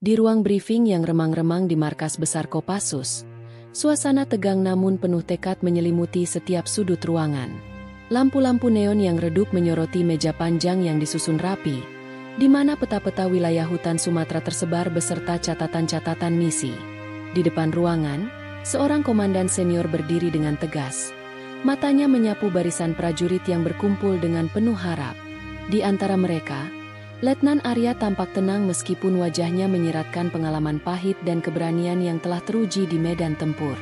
Di ruang briefing yang remang-remang di markas besar Kopassus, suasana tegang namun penuh tekad menyelimuti setiap sudut ruangan. Lampu-lampu neon yang redup menyoroti meja panjang yang disusun rapi, di mana peta-peta wilayah hutan Sumatera tersebar beserta catatan-catatan misi. Di depan ruangan, seorang komandan senior berdiri dengan tegas. Matanya menyapu barisan prajurit yang berkumpul dengan penuh harap. Di antara mereka, Letnan Arya tampak tenang meskipun wajahnya menyiratkan pengalaman pahit dan keberanian yang telah teruji di medan tempur.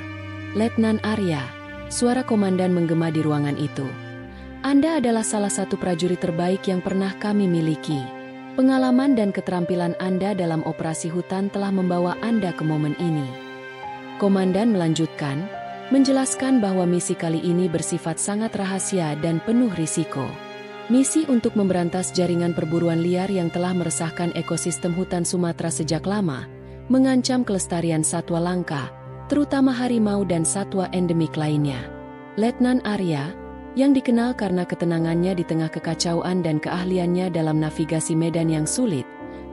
"Letnan Arya," suara komandan menggema di ruangan itu. "Anda adalah salah satu prajurit terbaik yang pernah kami miliki. Pengalaman dan keterampilan Anda dalam operasi hutan telah membawa Anda ke momen ini." Komandan melanjutkan, menjelaskan bahwa misi kali ini bersifat sangat rahasia dan penuh risiko. Misi untuk memberantas jaringan perburuan liar yang telah meresahkan ekosistem hutan Sumatera sejak lama, mengancam kelestarian satwa langka, terutama harimau dan satwa endemik lainnya. Letnan Arya, yang dikenal karena ketenangannya di tengah kekacauan dan keahliannya dalam navigasi medan yang sulit,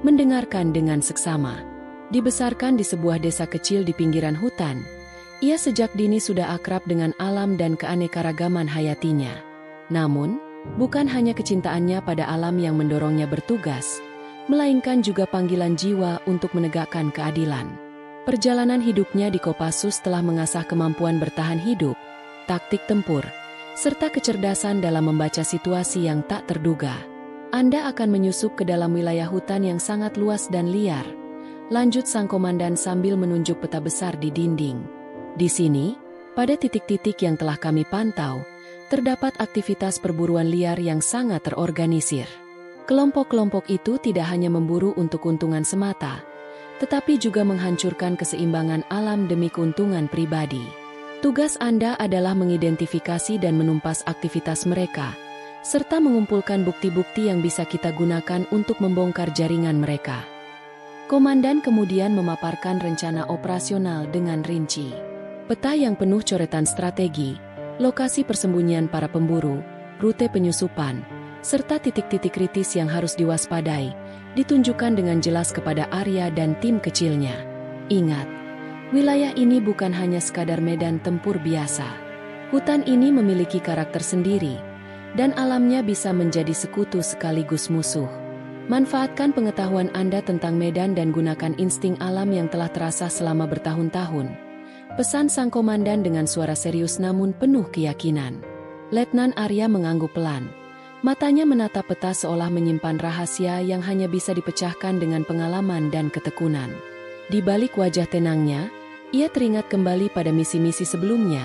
mendengarkan dengan seksama. Dibesarkan di sebuah desa kecil di pinggiran hutan, ia sejak dini sudah akrab dengan alam dan keanekaragaman hayatinya. Namun, bukan hanya kecintaannya pada alam yang mendorongnya bertugas, melainkan juga panggilan jiwa untuk menegakkan keadilan. Perjalanan hidupnya di Kopassus telah mengasah kemampuan bertahan hidup, taktik tempur, serta kecerdasan dalam membaca situasi yang tak terduga. "Anda akan menyusup ke dalam wilayah hutan yang sangat luas dan liar," lanjut sang komandan sambil menunjuk peta besar di dinding. "Di sini, pada titik-titik yang telah kami pantau, terdapat aktivitas perburuan liar yang sangat terorganisir. Kelompok-kelompok itu tidak hanya memburu untuk keuntungan semata, tetapi juga menghancurkan keseimbangan alam demi keuntungan pribadi. Tugas Anda adalah mengidentifikasi dan menumpas aktivitas mereka, serta mengumpulkan bukti-bukti yang bisa kita gunakan untuk membongkar jaringan mereka." Komandan kemudian memaparkan rencana operasional dengan rinci. Peta yang penuh coretan strategi, lokasi persembunyian para pemburu, rute penyusupan, serta titik-titik kritis yang harus diwaspadai, ditunjukkan dengan jelas kepada Arya dan tim kecilnya. Ingat, wilayah ini bukan hanya sekadar medan tempur biasa. Hutan ini memiliki karakter sendiri, dan alamnya bisa menjadi sekutu sekaligus musuh. Manfaatkan pengetahuan Anda tentang medan dan gunakan insting alam yang telah terasah selama bertahun-tahun. Pesan sang komandan dengan suara serius namun penuh keyakinan. Letnan Arya mengangguk pelan. Matanya menatap peta seolah menyimpan rahasia yang hanya bisa dipecahkan dengan pengalaman dan ketekunan. Di balik wajah tenangnya, ia teringat kembali pada misi-misi sebelumnya,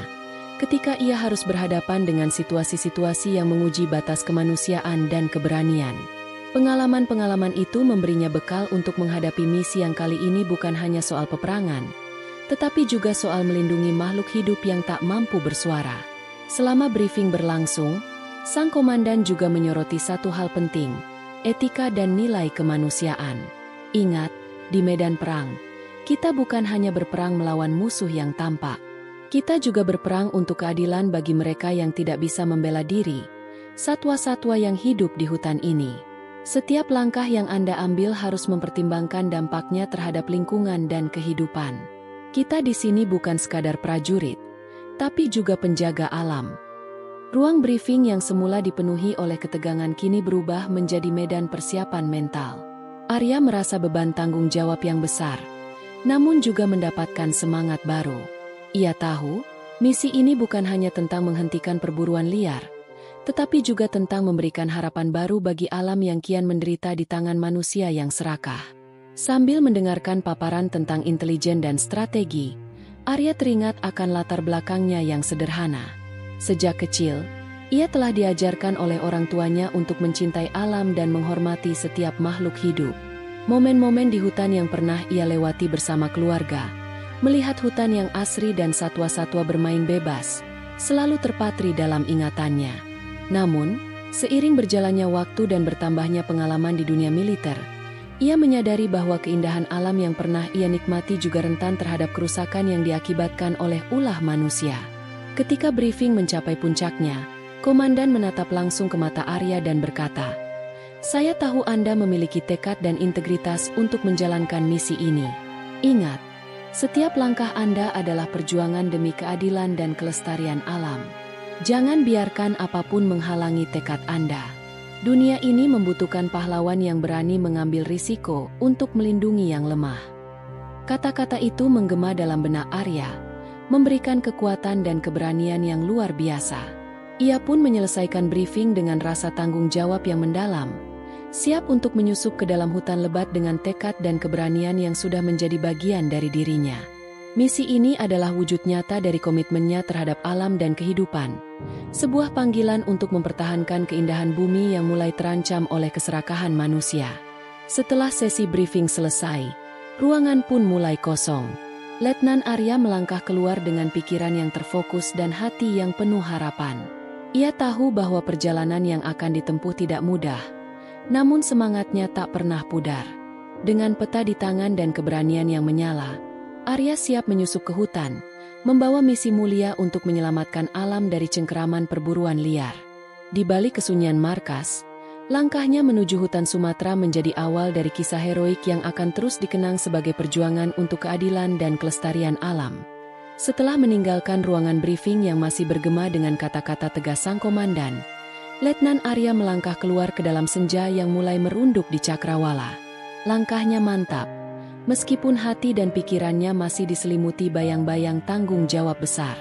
ketika ia harus berhadapan dengan situasi-situasi yang menguji batas kemanusiaan dan keberanian. Pengalaman-pengalaman itu memberinya bekal untuk menghadapi misi yang kali ini bukan hanya soal peperangan, tetapi juga soal melindungi makhluk hidup yang tak mampu bersuara. Selama briefing berlangsung, sang komandan juga menyoroti satu hal penting, etika dan nilai kemanusiaan. Ingat, di medan perang, kita bukan hanya berperang melawan musuh yang tampak. Kita juga berperang untuk keadilan bagi mereka yang tidak bisa membela diri, satwa-satwa yang hidup di hutan ini. Setiap langkah yang Anda ambil harus mempertimbangkan dampaknya terhadap lingkungan dan kehidupan. Kita di sini bukan sekadar prajurit, tapi juga penjaga alam. Ruang briefing yang semula dipenuhi oleh ketegangan kini berubah menjadi medan persiapan mental. Arya merasa beban tanggung jawab yang besar, namun juga mendapatkan semangat baru. Ia tahu, misi ini bukan hanya tentang menghentikan perburuan liar, tetapi juga tentang memberikan harapan baru bagi alam yang kian menderita di tangan manusia yang serakah. Sambil mendengarkan paparan tentang intelijen dan strategi, Arya teringat akan latar belakangnya yang sederhana. Sejak kecil, ia telah diajarkan oleh orang tuanya untuk mencintai alam dan menghormati setiap makhluk hidup. Momen-momen di hutan yang pernah ia lewati bersama keluarga, melihat hutan yang asri dan satwa-satwa bermain bebas, selalu terpatri dalam ingatannya. Namun, seiring berjalannya waktu dan bertambahnya pengalaman di dunia militer, ia menyadari bahwa keindahan alam yang pernah ia nikmati juga rentan terhadap kerusakan yang diakibatkan oleh ulah manusia. Ketika briefing mencapai puncaknya, komandan menatap langsung ke mata Arya dan berkata, Saya tahu Anda memiliki tekad dan integritas untuk menjalankan misi ini. Ingat, setiap langkah Anda adalah perjuangan demi keadilan dan kelestarian alam. Jangan biarkan apapun menghalangi tekad Anda. Dunia ini membutuhkan pahlawan yang berani mengambil risiko untuk melindungi yang lemah. Kata-kata itu menggema dalam benak Arya, memberikan kekuatan dan keberanian yang luar biasa. Ia pun menyelesaikan briefing dengan rasa tanggung jawab yang mendalam, siap untuk menyusup ke dalam hutan lebat dengan tekad dan keberanian yang sudah menjadi bagian dari dirinya. Misi ini adalah wujud nyata dari komitmennya terhadap alam dan kehidupan, sebuah panggilan untuk mempertahankan keindahan bumi yang mulai terancam oleh keserakahan manusia. Setelah sesi briefing selesai, ruangan pun mulai kosong. Letnan Arya melangkah keluar dengan pikiran yang terfokus dan hati yang penuh harapan. Ia tahu bahwa perjalanan yang akan ditempuh tidak mudah, namun semangatnya tak pernah pudar. Dengan peta di tangan dan keberanian yang menyala, Arya siap menyusup ke hutan, membawa misi mulia untuk menyelamatkan alam dari cengkeraman perburuan liar. Di balik kesunyian markas, langkahnya menuju hutan Sumatera menjadi awal dari kisah heroik yang akan terus dikenang sebagai perjuangan untuk keadilan dan kelestarian alam. Setelah meninggalkan ruangan briefing yang masih bergema dengan kata-kata tegas sang komandan, Letnan Arya melangkah keluar ke dalam senja yang mulai merunduk di Cakrawala. Langkahnya mantap, meskipun hati dan pikirannya masih diselimuti bayang-bayang tanggung jawab besar.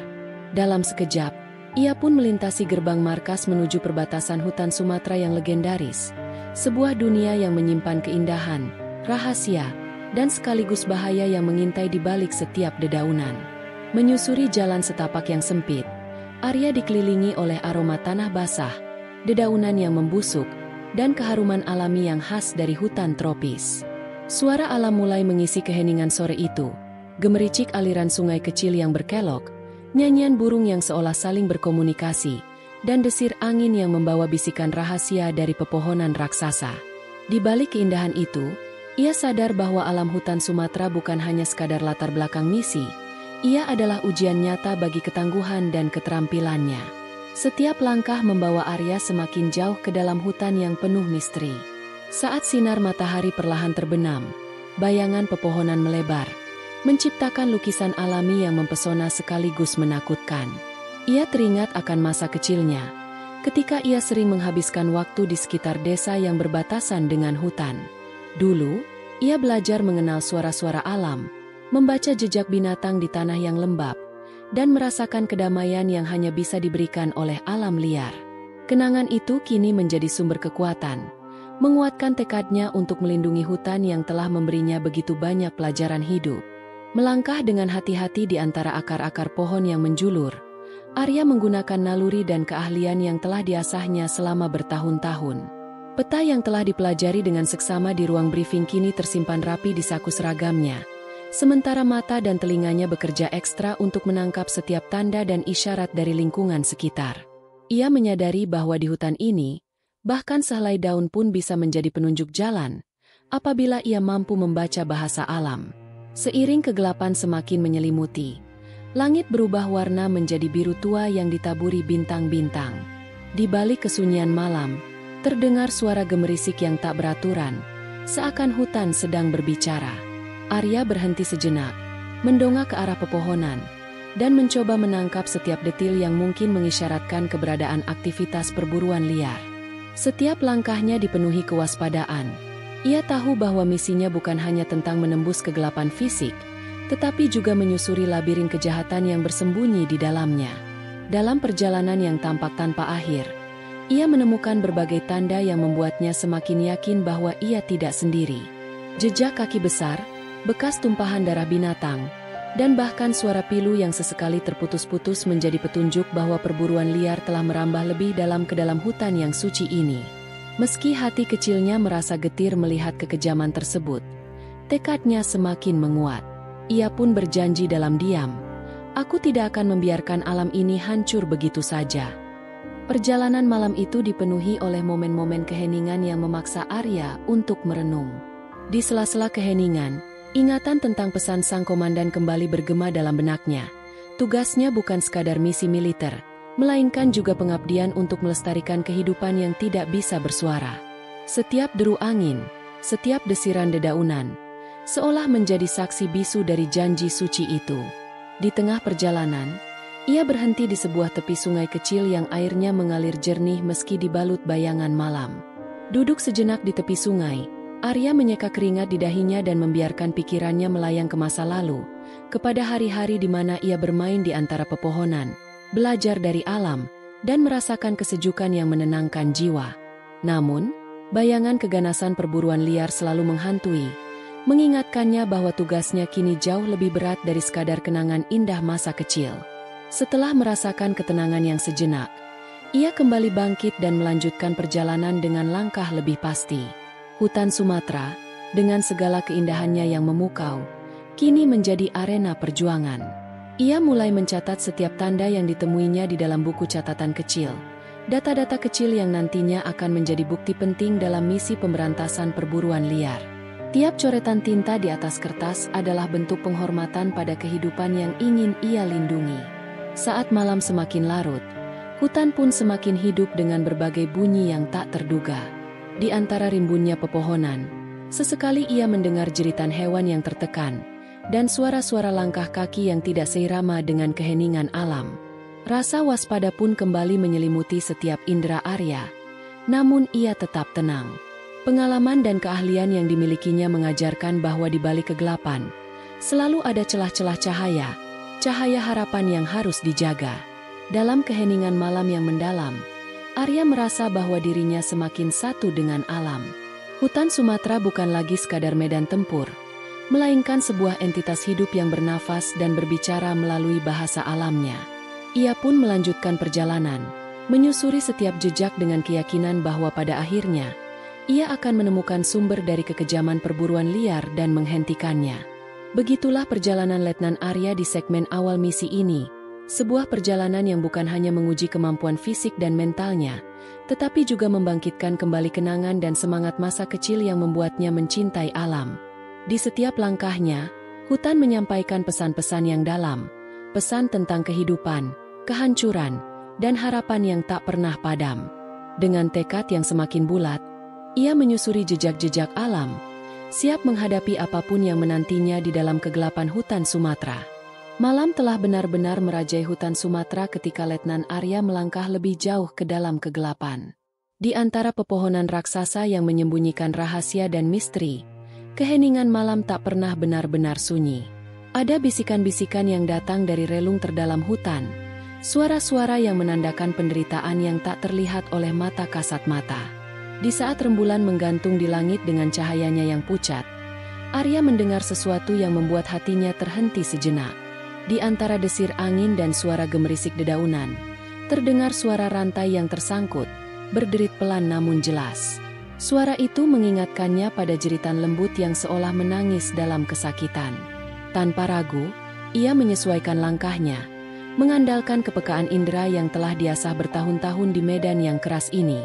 Dalam sekejap, ia pun melintasi gerbang markas menuju perbatasan hutan Sumatera yang legendaris, sebuah dunia yang menyimpan keindahan, rahasia, dan sekaligus bahaya yang mengintai di balik setiap dedaunan. Menyusuri jalan setapak yang sempit, Arya dikelilingi oleh aroma tanah basah, dedaunan yang membusuk, dan keharuman alami yang khas dari hutan tropis. Suara alam mulai mengisi keheningan sore itu, gemericik aliran sungai kecil yang berkelok, nyanyian burung yang seolah saling berkomunikasi, dan desir angin yang membawa bisikan rahasia dari pepohonan raksasa. Di balik keindahan itu, ia sadar bahwa alam hutan Sumatera bukan hanya sekadar latar belakang misi, ia adalah ujian nyata bagi ketangguhan dan keterampilannya. Setiap langkah membawa Arya semakin jauh ke dalam hutan yang penuh misteri. Saat sinar matahari perlahan terbenam, bayangan pepohonan melebar, menciptakan lukisan alami yang mempesona sekaligus menakutkan. Ia teringat akan masa kecilnya, ketika ia sering menghabiskan waktu di sekitar desa yang berbatasan dengan hutan. Dulu, ia belajar mengenal suara-suara alam, membaca jejak binatang di tanah yang lembab, dan merasakan kedamaian yang hanya bisa diberikan oleh alam liar. Kenangan itu kini menjadi sumber kekuatan, menguatkan tekadnya untuk melindungi hutan yang telah memberinya begitu banyak pelajaran hidup. Melangkah dengan hati-hati di antara akar-akar pohon yang menjulur, Arya menggunakan naluri dan keahlian yang telah diasahnya selama bertahun-tahun. Peta yang telah dipelajari dengan seksama di ruang briefing kini tersimpan rapi di saku seragamnya, sementara mata dan telinganya bekerja ekstra untuk menangkap setiap tanda dan isyarat dari lingkungan sekitar. Ia menyadari bahwa di hutan ini, bahkan sehelai daun pun bisa menjadi penunjuk jalan, apabila ia mampu membaca bahasa alam. Seiring kegelapan semakin menyelimuti, langit berubah warna menjadi biru tua yang ditaburi bintang-bintang. Di balik kesunyian malam, terdengar suara gemerisik yang tak beraturan, seakan hutan sedang berbicara. Arya berhenti sejenak, mendongak ke arah pepohonan, dan mencoba menangkap setiap detil yang mungkin mengisyaratkan keberadaan aktivitas perburuan liar. Setiap langkahnya dipenuhi kewaspadaan. Ia tahu bahwa misinya bukan hanya tentang menembus kegelapan fisik, tetapi juga menyusuri labirin kejahatan yang bersembunyi di dalamnya. Dalam perjalanan yang tampak tanpa akhir, ia menemukan berbagai tanda yang membuatnya semakin yakin bahwa ia tidak sendiri. Jejak kaki besar, bekas tumpahan darah binatang, dan bahkan suara pilu yang sesekali terputus-putus menjadi petunjuk bahwa perburuan liar telah merambah lebih dalam ke dalam hutan yang suci ini. Meski hati kecilnya merasa getir melihat kekejaman tersebut, tekadnya semakin menguat. Ia pun berjanji dalam diam, "Aku tidak akan membiarkan alam ini hancur begitu saja." Perjalanan malam itu dipenuhi oleh momen-momen keheningan yang memaksa Arya untuk merenung. Di sela-sela keheningan, ingatan tentang pesan sang komandan kembali bergema dalam benaknya. Tugasnya bukan sekadar misi militer, melainkan juga pengabdian untuk melestarikan kehidupan yang tidak bisa bersuara. Setiap deru angin, setiap desiran dedaunan, seolah menjadi saksi bisu dari janji suci itu. Di tengah perjalanan, ia berhenti di sebuah tepi sungai kecil yang airnya mengalir jernih meski dibalut bayangan malam. Duduk sejenak di tepi sungai, Arya menyeka keringat di dahinya dan membiarkan pikirannya melayang ke masa lalu, kepada hari-hari di mana ia bermain di antara pepohonan, belajar dari alam, dan merasakan kesejukan yang menenangkan jiwa. Namun, bayangan keganasan perburuan liar selalu menghantui, mengingatkannya bahwa tugasnya kini jauh lebih berat dari sekadar kenangan indah masa kecil. Setelah merasakan ketenangan yang sejenak, ia kembali bangkit dan melanjutkan perjalanan dengan langkah lebih pasti. Hutan Sumatera, dengan segala keindahannya yang memukau, kini menjadi arena perjuangan. Ia mulai mencatat setiap tanda yang ditemuinya di dalam buku catatan kecil. Data-data kecil yang nantinya akan menjadi bukti penting dalam misi pemberantasan perburuan liar. Tiap coretan tinta di atas kertas adalah bentuk penghormatan pada kehidupan yang ingin ia lindungi. Saat malam semakin larut, hutan pun semakin hidup dengan berbagai bunyi yang tak terduga. Di antara rimbunnya pepohonan, sesekali ia mendengar jeritan hewan yang tertekan, dan suara-suara langkah kaki yang tidak seirama dengan keheningan alam. Rasa waspada pun kembali menyelimuti setiap indera Arya. Namun ia tetap tenang. Pengalaman dan keahlian yang dimilikinya mengajarkan bahwa di balik kegelapan, selalu ada celah-celah cahaya harapan yang harus dijaga. Dalam keheningan malam yang mendalam, Arya merasa bahwa dirinya semakin satu dengan alam. Hutan Sumatera bukan lagi sekadar medan tempur, melainkan sebuah entitas hidup yang bernafas dan berbicara melalui bahasa alamnya. Ia pun melanjutkan perjalanan, menyusuri setiap jejak dengan keyakinan bahwa pada akhirnya, ia akan menemukan sumber dari kekejaman perburuan liar dan menghentikannya. Begitulah perjalanan Letnan Arya di segmen awal misi ini. Sebuah perjalanan yang bukan hanya menguji kemampuan fisik dan mentalnya, tetapi juga membangkitkan kembali kenangan dan semangat masa kecil yang membuatnya mencintai alam. Di setiap langkahnya, hutan menyampaikan pesan-pesan yang dalam, pesan tentang kehidupan, kehancuran, dan harapan yang tak pernah padam. Dengan tekad yang semakin bulat, ia menyusuri jejak-jejak alam, siap menghadapi apapun yang menantinya di dalam kegelapan hutan Sumatera. Malam telah benar-benar merajai hutan Sumatera ketika Letnan Arya melangkah lebih jauh ke dalam kegelapan. Di antara pepohonan raksasa yang menyembunyikan rahasia dan misteri, keheningan malam tak pernah benar-benar sunyi. Ada bisikan-bisikan yang datang dari relung terdalam hutan, suara-suara yang menandakan penderitaan yang tak terlihat oleh mata kasat mata. Di saat rembulan menggantung di langit dengan cahayanya yang pucat, Arya mendengar sesuatu yang membuat hatinya terhenti sejenak. Di antara desir angin dan suara gemerisik dedaunan, terdengar suara rantai yang tersangkut, berderit pelan namun jelas. Suara itu mengingatkannya pada jeritan lembut yang seolah menangis dalam kesakitan. Tanpa ragu, ia menyesuaikan langkahnya, mengandalkan kepekaan indera yang telah diasah bertahun-tahun di medan yang keras ini.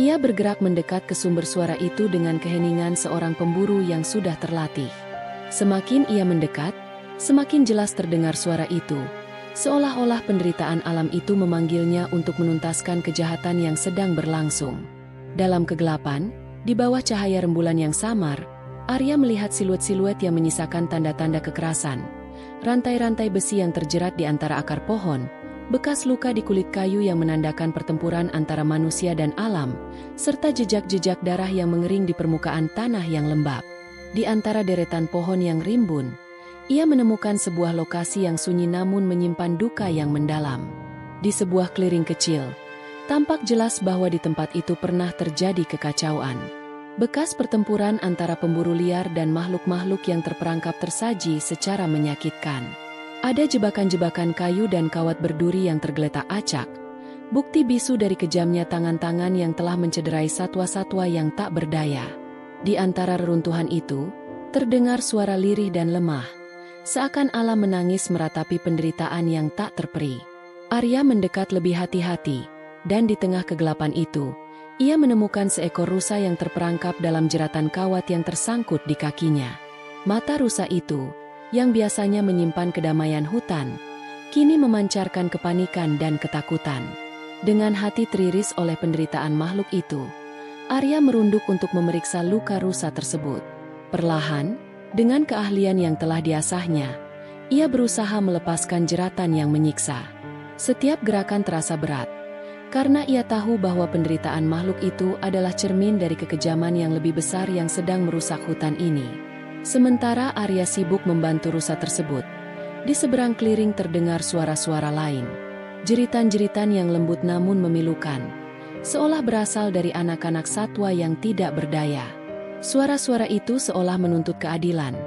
Ia bergerak mendekat ke sumber suara itu dengan keheningan seorang pemburu yang sudah terlatih. Semakin ia mendekat, semakin jelas terdengar suara itu, seolah-olah penderitaan alam itu memanggilnya untuk menuntaskan kejahatan yang sedang berlangsung. Dalam kegelapan, di bawah cahaya rembulan yang samar, Arya melihat siluet-siluet yang menyisakan tanda-tanda kekerasan. Rantai-rantai besi yang terjerat di antara akar pohon, bekas luka di kulit kayu yang menandakan pertempuran antara manusia dan alam, serta jejak-jejak darah yang mengering di permukaan tanah yang lembab. Di antara deretan pohon yang rimbun, ia menemukan sebuah lokasi yang sunyi namun menyimpan duka yang mendalam. Di sebuah clearing kecil, tampak jelas bahwa di tempat itu pernah terjadi kekacauan. Bekas pertempuran antara pemburu liar dan makhluk-makhluk yang terperangkap tersaji secara menyakitkan. Ada jebakan-jebakan kayu dan kawat berduri yang tergeletak acak, bukti bisu dari kejamnya tangan-tangan yang telah mencederai satwa-satwa yang tak berdaya. Di antara reruntuhan itu, terdengar suara lirih dan lemah, seakan alam menangis meratapi penderitaan yang tak terperi. Arya mendekat lebih hati-hati, dan di tengah kegelapan itu, ia menemukan seekor rusa yang terperangkap dalam jeratan kawat yang tersangkut di kakinya. Mata rusa itu, yang biasanya menyimpan kedamaian hutan, kini memancarkan kepanikan dan ketakutan. Dengan hati teriris oleh penderitaan makhluk itu, Arya merunduk untuk memeriksa luka rusa tersebut. Perlahan, dengan keahlian yang telah diasahnya, ia berusaha melepaskan jeratan yang menyiksa. Setiap gerakan terasa berat, karena ia tahu bahwa penderitaan makhluk itu adalah cermin dari kekejaman yang lebih besar yang sedang merusak hutan ini. Sementara Arya sibuk membantu rusa tersebut, di seberang clearing terdengar suara-suara lain. Jeritan-jeritan yang lembut namun memilukan, seolah berasal dari anak-anak satwa yang tidak berdaya. Suara-suara itu seolah menuntut keadilan,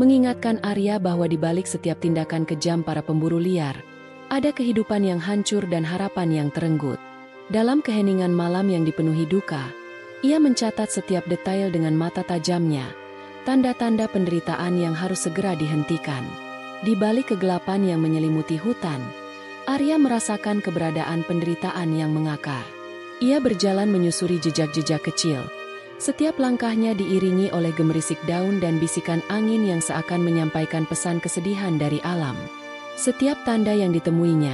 mengingatkan Arya bahwa di balik setiap tindakan kejam para pemburu liar, ada kehidupan yang hancur dan harapan yang terenggut. Dalam keheningan malam yang dipenuhi duka, ia mencatat setiap detail dengan mata tajamnya, tanda-tanda penderitaan yang harus segera dihentikan. Di balik kegelapan yang menyelimuti hutan, Arya merasakan keberadaan penderitaan yang mengakar. Ia berjalan menyusuri jejak-jejak kecil. Setiap langkahnya diiringi oleh gemerisik daun dan bisikan angin yang seakan menyampaikan pesan kesedihan dari alam. Setiap tanda yang ditemuinya,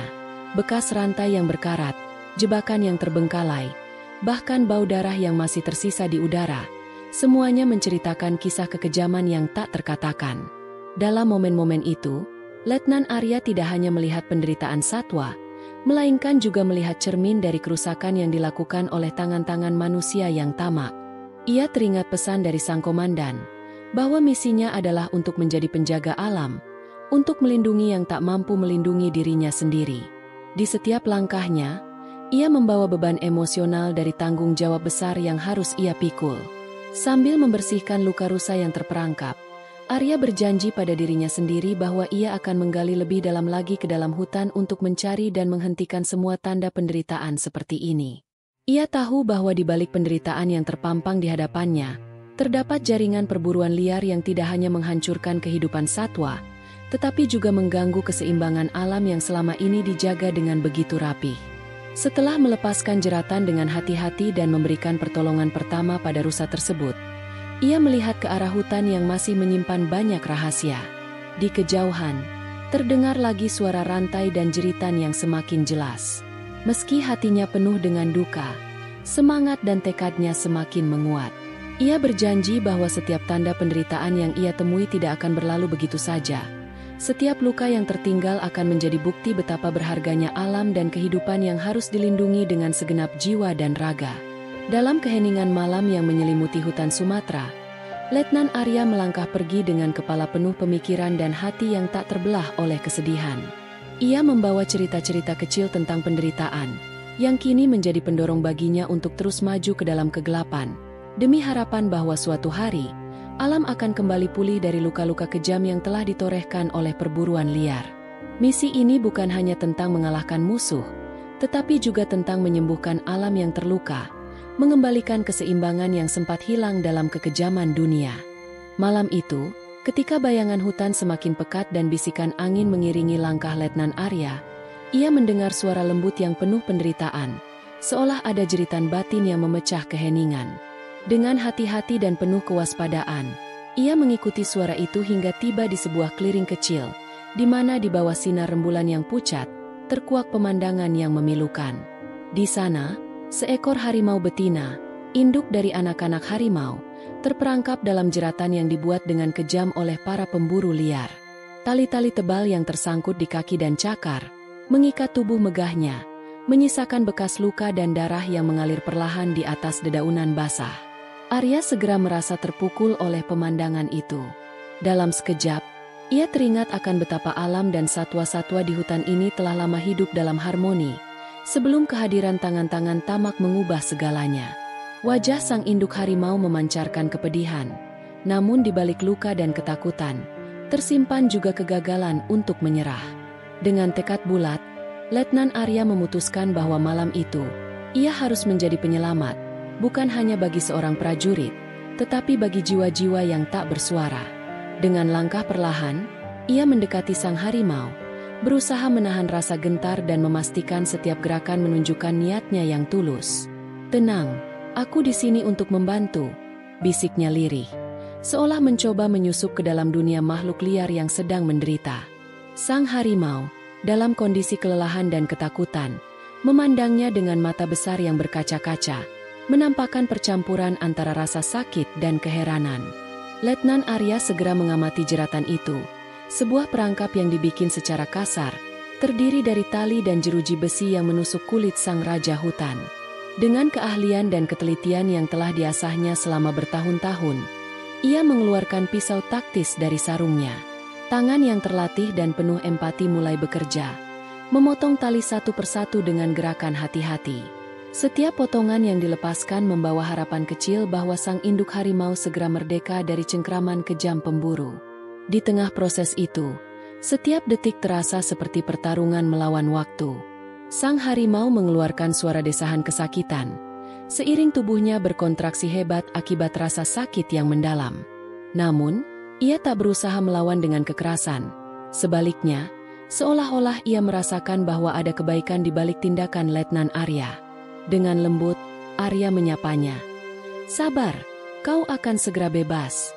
bekas rantai yang berkarat, jebakan yang terbengkalai, bahkan bau darah yang masih tersisa di udara, semuanya menceritakan kisah kekejaman yang tak terkatakan. Dalam momen-momen itu, Letnan Arya tidak hanya melihat penderitaan satwa, melainkan juga melihat cermin dari kerusakan yang dilakukan oleh tangan-tangan manusia yang tamak. Ia teringat pesan dari sang komandan, bahwa misinya adalah untuk menjadi penjaga alam, untuk melindungi yang tak mampu melindungi dirinya sendiri. Di setiap langkahnya, ia membawa beban emosional dari tanggung jawab besar yang harus ia pikul. Sambil membersihkan luka rusa yang terperangkap, Arya berjanji pada dirinya sendiri bahwa ia akan menggali lebih dalam lagi ke dalam hutan untuk mencari dan menghentikan semua tanda penderitaan seperti ini. Ia tahu bahwa di balik penderitaan yang terpampang di hadapannya, terdapat jaringan perburuan liar yang tidak hanya menghancurkan kehidupan satwa, tetapi juga mengganggu keseimbangan alam yang selama ini dijaga dengan begitu rapi. Setelah melepaskan jeratan dengan hati-hati dan memberikan pertolongan pertama pada rusa tersebut, ia melihat ke arah hutan yang masih menyimpan banyak rahasia. Di kejauhan, terdengar lagi suara rantai dan jeritan yang semakin jelas. Meski hatinya penuh dengan duka, semangat dan tekadnya semakin menguat. Ia berjanji bahwa setiap tanda penderitaan yang ia temui tidak akan berlalu begitu saja. Setiap luka yang tertinggal akan menjadi bukti betapa berharganya alam dan kehidupan yang harus dilindungi dengan segenap jiwa dan raga. Dalam keheningan malam yang menyelimuti hutan Sumatera, Letnan Arya melangkah pergi dengan kepala penuh pemikiran dan hati yang tak terbelah oleh kesedihan. Ia membawa cerita-cerita kecil tentang penderitaan, yang kini menjadi pendorong baginya untuk terus maju ke dalam kegelapan, demi harapan bahwa suatu hari, alam akan kembali pulih dari luka-luka kejam yang telah ditorehkan oleh perburuan liar. Misi ini bukan hanya tentang mengalahkan musuh, tetapi juga tentang menyembuhkan alam yang terluka, mengembalikan keseimbangan yang sempat hilang dalam kekejaman dunia. Malam itu, ketika bayangan hutan semakin pekat dan bisikan angin mengiringi langkah Letnan Arya, ia mendengar suara lembut yang penuh penderitaan, seolah ada jeritan batin yang memecah keheningan. Dengan hati-hati dan penuh kewaspadaan, ia mengikuti suara itu hingga tiba di sebuah clearing kecil, di mana di bawah sinar rembulan yang pucat, terkuak pemandangan yang memilukan. Di sana, seekor harimau betina, induk dari anak-anak harimau, terperangkap dalam jeratan yang dibuat dengan kejam oleh para pemburu liar. Tali-tali tebal yang tersangkut di kaki dan cakar, mengikat tubuh megahnya, menyisakan bekas luka dan darah yang mengalir perlahan di atas dedaunan basah. Arya segera merasa terpukul oleh pemandangan itu. Dalam sekejap, ia teringat akan betapa alam dan satwa-satwa di hutan ini telah lama hidup dalam harmoni, sebelum kehadiran tangan-tangan tamak mengubah segalanya. Wajah sang induk harimau memancarkan kepedihan, namun di balik luka dan ketakutan, tersimpan juga kegagalan untuk menyerah. Dengan tekad bulat, Letnan Arya memutuskan bahwa malam itu, ia harus menjadi penyelamat, bukan hanya bagi seorang prajurit, tetapi bagi jiwa-jiwa yang tak bersuara. Dengan langkah perlahan, ia mendekati sang harimau, berusaha menahan rasa gentar dan memastikan setiap gerakan menunjukkan niatnya yang tulus. "Tenang, aku di sini untuk membantu," bisiknya lirih, seolah mencoba menyusup ke dalam dunia makhluk liar yang sedang menderita. Sang harimau, dalam kondisi kelelahan dan ketakutan, memandangnya dengan mata besar yang berkaca-kaca, menampakkan percampuran antara rasa sakit dan keheranan. Letnan Arya segera mengamati jeratan itu, sebuah perangkap yang dibikin secara kasar, terdiri dari tali dan jeruji besi yang menusuk kulit sang raja hutan. Dengan keahlian dan ketelitian yang telah diasahnya selama bertahun-tahun, ia mengeluarkan pisau taktis dari sarungnya. Tangan yang terlatih dan penuh empati mulai bekerja, memotong tali satu persatu dengan gerakan hati-hati. Setiap potongan yang dilepaskan membawa harapan kecil bahwa sang induk harimau segera merdeka dari cengkraman kejam pemburu. Di tengah proses itu, setiap detik terasa seperti pertarungan melawan waktu. Sang harimau mengeluarkan suara desahan kesakitan, seiring tubuhnya berkontraksi hebat akibat rasa sakit yang mendalam. Namun, ia tak berusaha melawan dengan kekerasan. Sebaliknya, seolah-olah ia merasakan bahwa ada kebaikan di balik tindakan Letnan Arya. Dengan lembut, Arya menyapanya. "Sabar, kau akan segera bebas."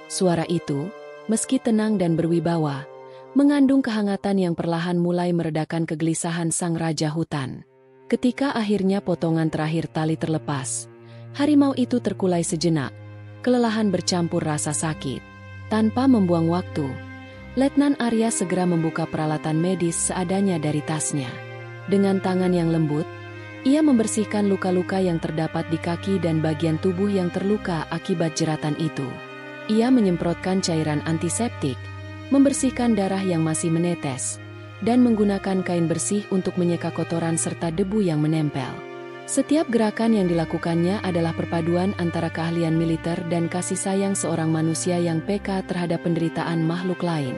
Suara itu, meski tenang dan berwibawa, mengandung kehangatan yang perlahan mulai meredakan kegelisahan sang raja hutan. Ketika akhirnya potongan terakhir tali terlepas, harimau itu terkulai sejenak, kelelahan bercampur rasa sakit. Tanpa membuang waktu, Letnan Arya segera membuka peralatan medis seadanya dari tasnya. Dengan tangan yang lembut, ia membersihkan luka-luka yang terdapat di kaki dan bagian tubuh yang terluka akibat jeratan itu. Ia menyemprotkan cairan antiseptik, membersihkan darah yang masih menetes, dan menggunakan kain bersih untuk menyeka kotoran serta debu yang menempel. Setiap gerakan yang dilakukannya adalah perpaduan antara keahlian militer dan kasih sayang seorang manusia yang peka terhadap penderitaan makhluk lain.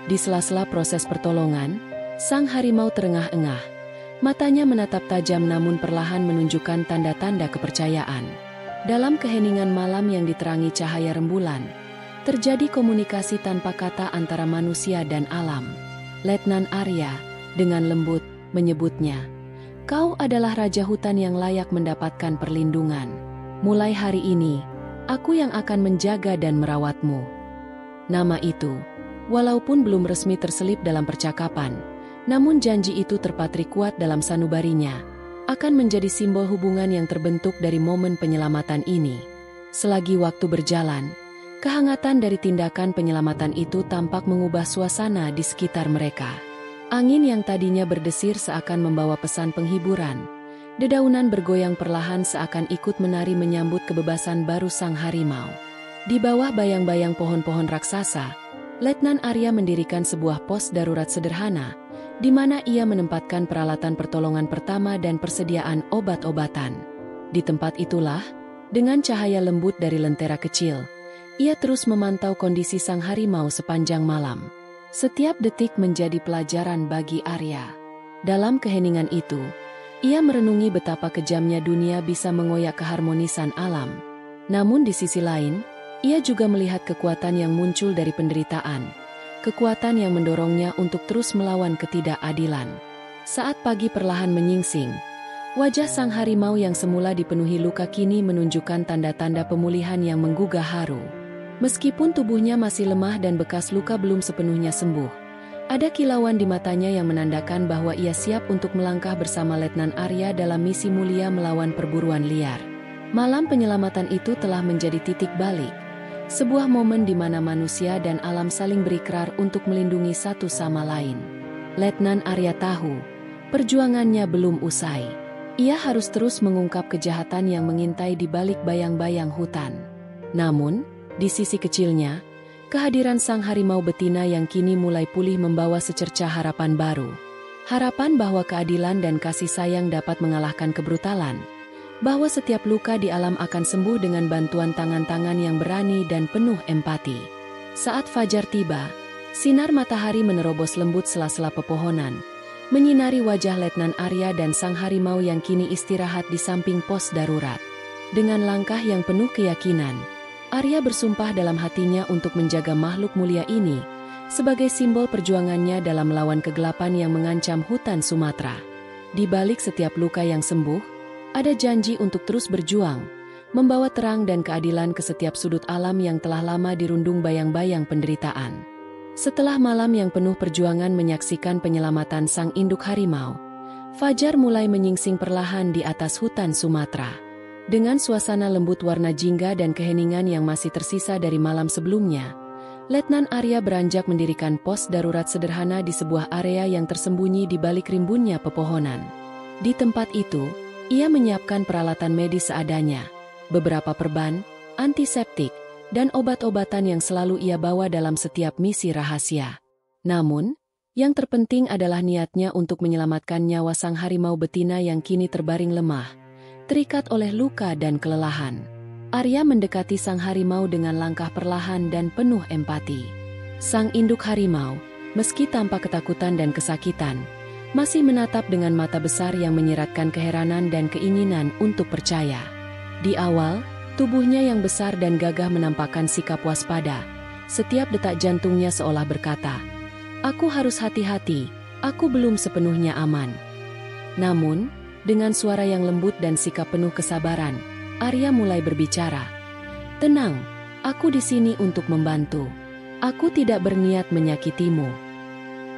Di sela-sela proses pertolongan, sang harimau terengah-engah. Matanya menatap tajam namun perlahan menunjukkan tanda-tanda kepercayaan. Dalam keheningan malam yang diterangi cahaya rembulan, terjadi komunikasi tanpa kata antara manusia dan alam. Letnan Arya, dengan lembut, menyebutnya, "Kau adalah raja hutan yang layak mendapatkan perlindungan. Mulai hari ini, aku yang akan menjaga dan merawatmu." Nama itu, walaupun belum resmi terselip dalam percakapan, namun janji itu terpatri kuat dalam sanubarinya, akan menjadi simbol hubungan yang terbentuk dari momen penyelamatan ini. Selagi waktu berjalan, kehangatan dari tindakan penyelamatan itu tampak mengubah suasana di sekitar mereka. Angin yang tadinya berdesir seakan membawa pesan penghiburan. Dedaunan bergoyang perlahan seakan ikut menari menyambut kebebasan baru sang harimau. Di bawah bayang-bayang pohon-pohon raksasa, Letnan Arya mendirikan sebuah pos darurat sederhana, di mana ia menempatkan peralatan pertolongan pertama dan persediaan obat-obatan. Di tempat itulah, dengan cahaya lembut dari lentera kecil, ia terus memantau kondisi sang harimau sepanjang malam. Setiap detik menjadi pelajaran bagi Arya. Dalam keheningan itu, ia merenungi betapa kejamnya dunia bisa mengoyak keharmonisan alam. Namun di sisi lain, ia juga melihat kekuatan yang muncul dari penderitaan. Kekuatan yang mendorongnya untuk terus melawan ketidakadilan. Saat pagi perlahan menyingsing, wajah sang harimau yang semula dipenuhi luka kini menunjukkan tanda-tanda pemulihan yang menggugah haru. Meskipun tubuhnya masih lemah dan bekas luka belum sepenuhnya sembuh, ada kilauan di matanya yang menandakan bahwa ia siap untuk melangkah bersama Letnan Arya dalam misi mulia melawan perburuan liar. Malam penyelamatan itu telah menjadi titik balik. Sebuah momen di mana manusia dan alam saling berikrar untuk melindungi satu sama lain. Letnan Arya tahu, perjuangannya belum usai. Ia harus terus mengungkap kejahatan yang mengintai di balik bayang-bayang hutan. Namun, di sisi kecilnya, kehadiran sang harimau betina yang kini mulai pulih membawa secercah harapan baru. Harapan bahwa keadilan dan kasih sayang dapat mengalahkan kebrutalan. Bahwa setiap luka di alam akan sembuh dengan bantuan tangan-tangan yang berani dan penuh empati. Saat fajar tiba, sinar matahari menerobos lembut sela-sela pepohonan, menyinari wajah Letnan Arya dan sang harimau yang kini istirahat di samping pos darurat. Dengan langkah yang penuh keyakinan, Arya bersumpah dalam hatinya untuk menjaga makhluk mulia ini, sebagai simbol perjuangannya dalam melawan kegelapan yang mengancam hutan Sumatera. Di balik setiap luka yang sembuh, ada janji untuk terus berjuang, membawa terang dan keadilan ke setiap sudut alam yang telah lama dirundung bayang-bayang penderitaan. Setelah malam yang penuh perjuangan menyaksikan penyelamatan sang induk harimau, fajar mulai menyingsing perlahan di atas hutan Sumatera. Dengan suasana lembut warna jingga dan keheningan yang masih tersisa dari malam sebelumnya, Letnan Arya beranjak mendirikan pos darurat sederhana di sebuah area yang tersembunyi di balik rimbunnya pepohonan. Di tempat itu, ia menyiapkan peralatan medis seadanya, beberapa perban, antiseptik, dan obat-obatan yang selalu ia bawa dalam setiap misi rahasia. Namun, yang terpenting adalah niatnya untuk menyelamatkan nyawa sang harimau betina yang kini terbaring lemah, terikat oleh luka dan kelelahan. Arya mendekati sang harimau dengan langkah perlahan dan penuh empati. Sang induk harimau, meski tampak ketakutan dan kesakitan, masih menatap dengan mata besar yang menyiratkan keheranan dan keinginan untuk percaya. Di awal, tubuhnya yang besar dan gagah menampakkan sikap waspada. Setiap detak jantungnya seolah berkata, "Aku harus hati-hati, aku belum sepenuhnya aman." Namun, dengan suara yang lembut dan sikap penuh kesabaran, Arya mulai berbicara. "Tenang, aku di sini untuk membantu. Aku tidak berniat menyakitimu."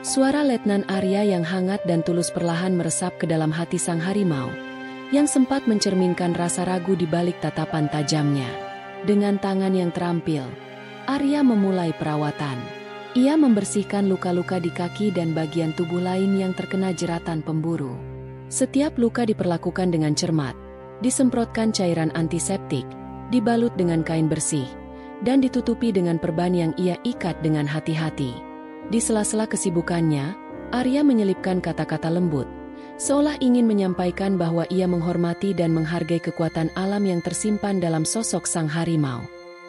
Suara Letnan Arya yang hangat dan tulus perlahan meresap ke dalam hati sang harimau, yang sempat mencerminkan rasa ragu di balik tatapan tajamnya. Dengan tangan yang terampil, Arya memulai perawatan. Ia membersihkan luka-luka di kaki dan bagian tubuh lain yang terkena jeratan pemburu. Setiap luka diperlakukan dengan cermat, disemprotkan cairan antiseptik, dibalut dengan kain bersih, dan ditutupi dengan perban yang ia ikat dengan hati-hati. Di sela-sela kesibukannya, Arya menyelipkan kata-kata lembut, seolah ingin menyampaikan bahwa ia menghormati dan menghargai kekuatan alam yang tersimpan dalam sosok sang harimau.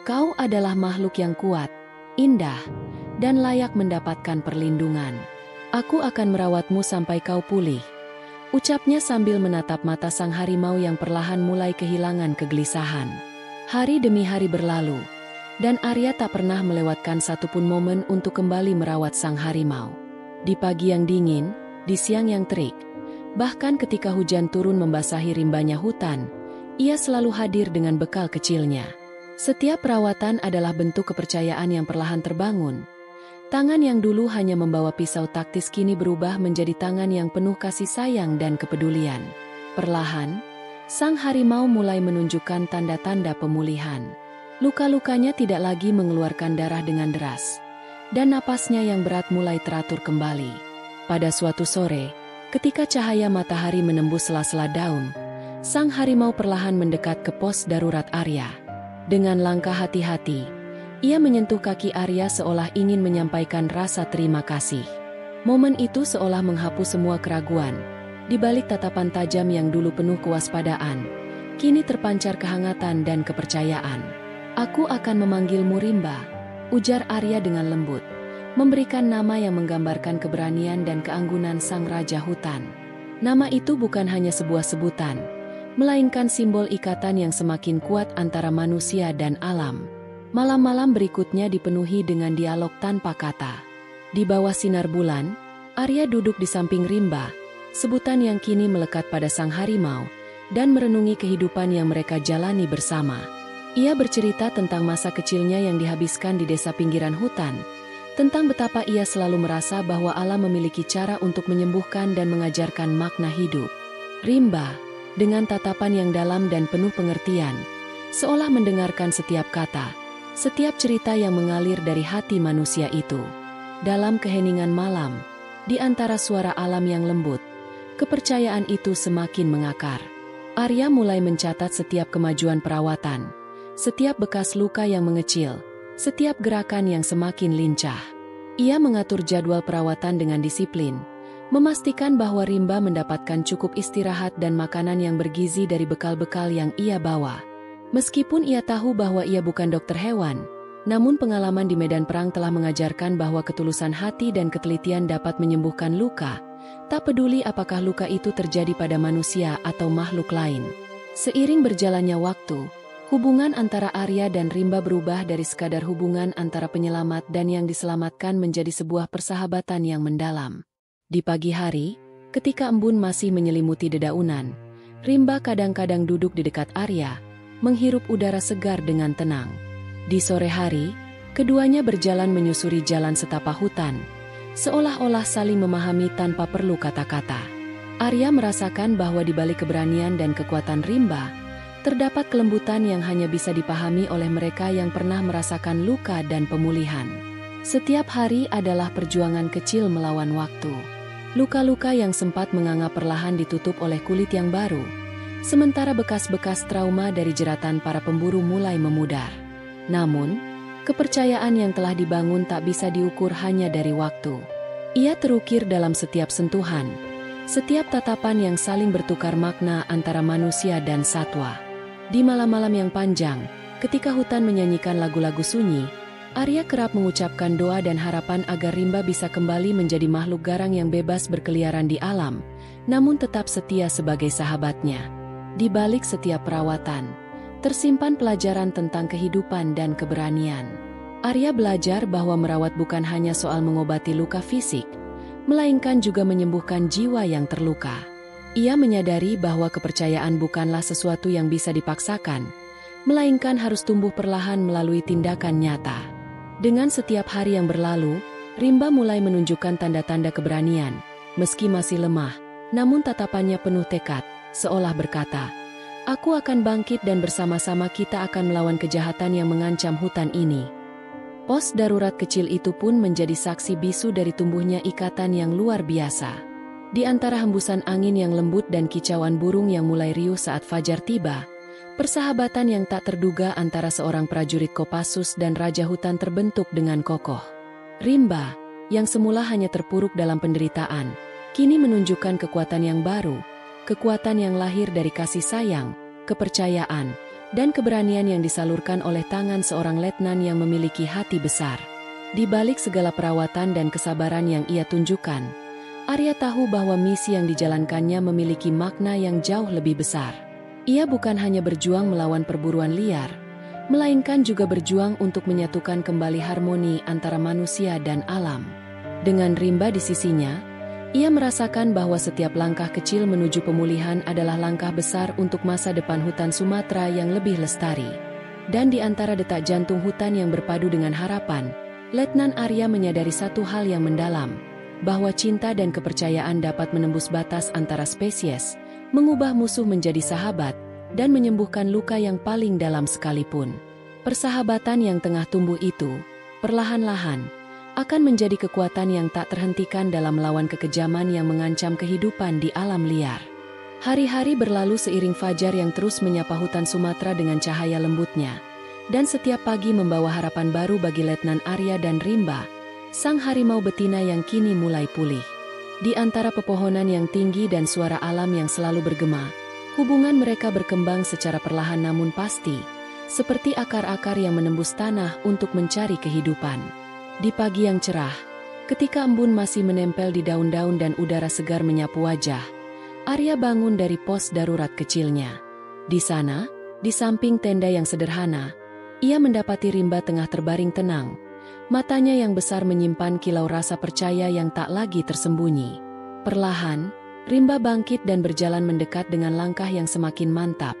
"Kau adalah makhluk yang kuat, indah, dan layak mendapatkan perlindungan. Aku akan merawatmu sampai kau pulih," ucapnya sambil menatap mata sang harimau yang perlahan mulai kehilangan kegelisahan. Hari demi hari berlalu, dan Arya tak pernah melewatkan satupun momen untuk kembali merawat sang harimau. Di pagi yang dingin, di siang yang terik, bahkan ketika hujan turun membasahi rimbanya hutan, ia selalu hadir dengan bekal kecilnya. Setiap perawatan adalah bentuk kepercayaan yang perlahan terbangun. Tangan yang dulu hanya membawa pisau taktis kini berubah menjadi tangan yang penuh kasih sayang dan kepedulian. Perlahan, sang harimau mulai menunjukkan tanda-tanda pemulihan. Luka-lukanya tidak lagi mengeluarkan darah dengan deras, dan napasnya yang berat mulai teratur kembali. Pada suatu sore, ketika cahaya matahari menembus sela-sela daun, sang harimau perlahan mendekat ke pos darurat Arya. Dengan langkah hati-hati, ia menyentuh kaki Arya seolah ingin menyampaikan rasa terima kasih. Momen itu seolah menghapus semua keraguan. Di balik tatapan tajam yang dulu penuh kewaspadaan, kini terpancar kehangatan dan kepercayaan. "Aku akan memanggilmu Rimba," ujar Arya dengan lembut, memberikan nama yang menggambarkan keberanian dan keanggunan sang raja hutan. Nama itu bukan hanya sebuah sebutan, melainkan simbol ikatan yang semakin kuat antara manusia dan alam. Malam-malam berikutnya dipenuhi dengan dialog tanpa kata. Di bawah sinar bulan, Arya duduk di samping Rimba, sebutan yang kini melekat pada sang harimau, dan merenungi kehidupan yang mereka jalani bersama. Ia bercerita tentang masa kecilnya yang dihabiskan di desa pinggiran hutan, tentang betapa ia selalu merasa bahwa alam memiliki cara untuk menyembuhkan dan mengajarkan makna hidup. Rimba, dengan tatapan yang dalam dan penuh pengertian, seolah mendengarkan setiap kata, setiap cerita yang mengalir dari hati manusia itu. Dalam keheningan malam, di antara suara alam yang lembut, kepercayaan itu semakin mengakar. Arya mulai mencatat setiap kemajuan perawatan, setiap bekas luka yang mengecil, setiap gerakan yang semakin lincah. Ia mengatur jadwal perawatan dengan disiplin, memastikan bahwa Rimba mendapatkan cukup istirahat dan makanan yang bergizi dari bekal-bekal yang ia bawa. Meskipun ia tahu bahwa ia bukan dokter hewan, namun pengalaman di medan perang telah mengajarkan bahwa ketulusan hati dan ketelitian dapat menyembuhkan luka, tak peduli apakah luka itu terjadi pada manusia atau makhluk lain. Seiring berjalannya waktu, hubungan antara Arya dan Rimba berubah dari sekadar hubungan antara penyelamat dan yang diselamatkan menjadi sebuah persahabatan yang mendalam. Di pagi hari, ketika embun masih menyelimuti dedaunan, Rimba kadang-kadang duduk di dekat Arya, menghirup udara segar dengan tenang. Di sore hari, keduanya berjalan menyusuri jalan setapak hutan, seolah-olah saling memahami tanpa perlu kata-kata. Arya merasakan bahwa di balik keberanian dan kekuatan Rimba, Terdapat kelembutan yang hanya bisa dipahami oleh mereka yang pernah merasakan luka dan pemulihan. Setiap hari adalah perjuangan kecil melawan waktu. Luka-luka yang sempat menganga perlahan ditutup oleh kulit yang baru, sementara bekas-bekas trauma dari jeratan para pemburu mulai memudar. Namun, kepercayaan yang telah dibangun tak bisa diukur hanya dari waktu. Ia terukir dalam setiap sentuhan, setiap tatapan yang saling bertukar makna antara manusia dan satwa. Di malam-malam yang panjang, ketika hutan menyanyikan lagu-lagu sunyi, Arya kerap mengucapkan doa dan harapan agar Rimba bisa kembali menjadi makhluk garang yang bebas berkeliaran di alam, namun tetap setia sebagai sahabatnya. Di balik setiap perawatan, tersimpan pelajaran tentang kehidupan dan keberanian. Arya belajar bahwa merawat bukan hanya soal mengobati luka fisik, melainkan juga menyembuhkan jiwa yang terluka. Ia menyadari bahwa kepercayaan bukanlah sesuatu yang bisa dipaksakan, melainkan harus tumbuh perlahan melalui tindakan nyata. Dengan setiap hari yang berlalu, Rimba mulai menunjukkan tanda-tanda keberanian. Meski masih lemah, namun tatapannya penuh tekad, seolah berkata, "Aku akan bangkit dan bersama-sama kita akan melawan kejahatan yang mengancam hutan ini." Pos darurat kecil itu pun menjadi saksi bisu dari tumbuhnya ikatan yang luar biasa. Di antara hembusan angin yang lembut dan kicauan burung yang mulai riuh saat fajar tiba, persahabatan yang tak terduga antara seorang prajurit Kopassus dan Raja Hutan terbentuk dengan kokoh. Rimba, yang semula hanya terpuruk dalam penderitaan, kini menunjukkan kekuatan yang baru, kekuatan yang lahir dari kasih sayang, kepercayaan, dan keberanian yang disalurkan oleh tangan seorang letnan yang memiliki hati besar. Di balik segala perawatan dan kesabaran yang ia tunjukkan, Arya tahu bahwa misi yang dijalankannya memiliki makna yang jauh lebih besar. Ia bukan hanya berjuang melawan perburuan liar, melainkan juga berjuang untuk menyatukan kembali harmoni antara manusia dan alam. Dengan Rimba di sisinya, ia merasakan bahwa setiap langkah kecil menuju pemulihan adalah langkah besar untuk masa depan hutan Sumatera yang lebih lestari. Dan di antara detak jantung hutan yang berpadu dengan harapan, Letnan Arya menyadari satu hal yang mendalam, bahwa cinta dan kepercayaan dapat menembus batas antara spesies, mengubah musuh menjadi sahabat, dan menyembuhkan luka yang paling dalam sekalipun. Persahabatan yang tengah tumbuh itu, perlahan-lahan, akan menjadi kekuatan yang tak terhentikan dalam melawan kekejaman yang mengancam kehidupan di alam liar. Hari-hari berlalu seiring fajar yang terus menyapa hutan Sumatera dengan cahaya lembutnya, dan setiap pagi membawa harapan baru bagi Letnan Arya dan Rimba, sang harimau betina yang kini mulai pulih. Di antara pepohonan yang tinggi dan suara alam yang selalu bergema, hubungan mereka berkembang secara perlahan namun pasti, seperti akar-akar yang menembus tanah untuk mencari kehidupan. Di pagi yang cerah, ketika embun masih menempel di daun-daun dan udara segar menyapu wajah, Arya bangun dari pos darurat kecilnya. Di sana, di samping tenda yang sederhana, ia mendapati Rimba tengah terbaring tenang. Matanya yang besar menyimpan kilau rasa percaya yang tak lagi tersembunyi. Perlahan, Rimba bangkit dan berjalan mendekat dengan langkah yang semakin mantap.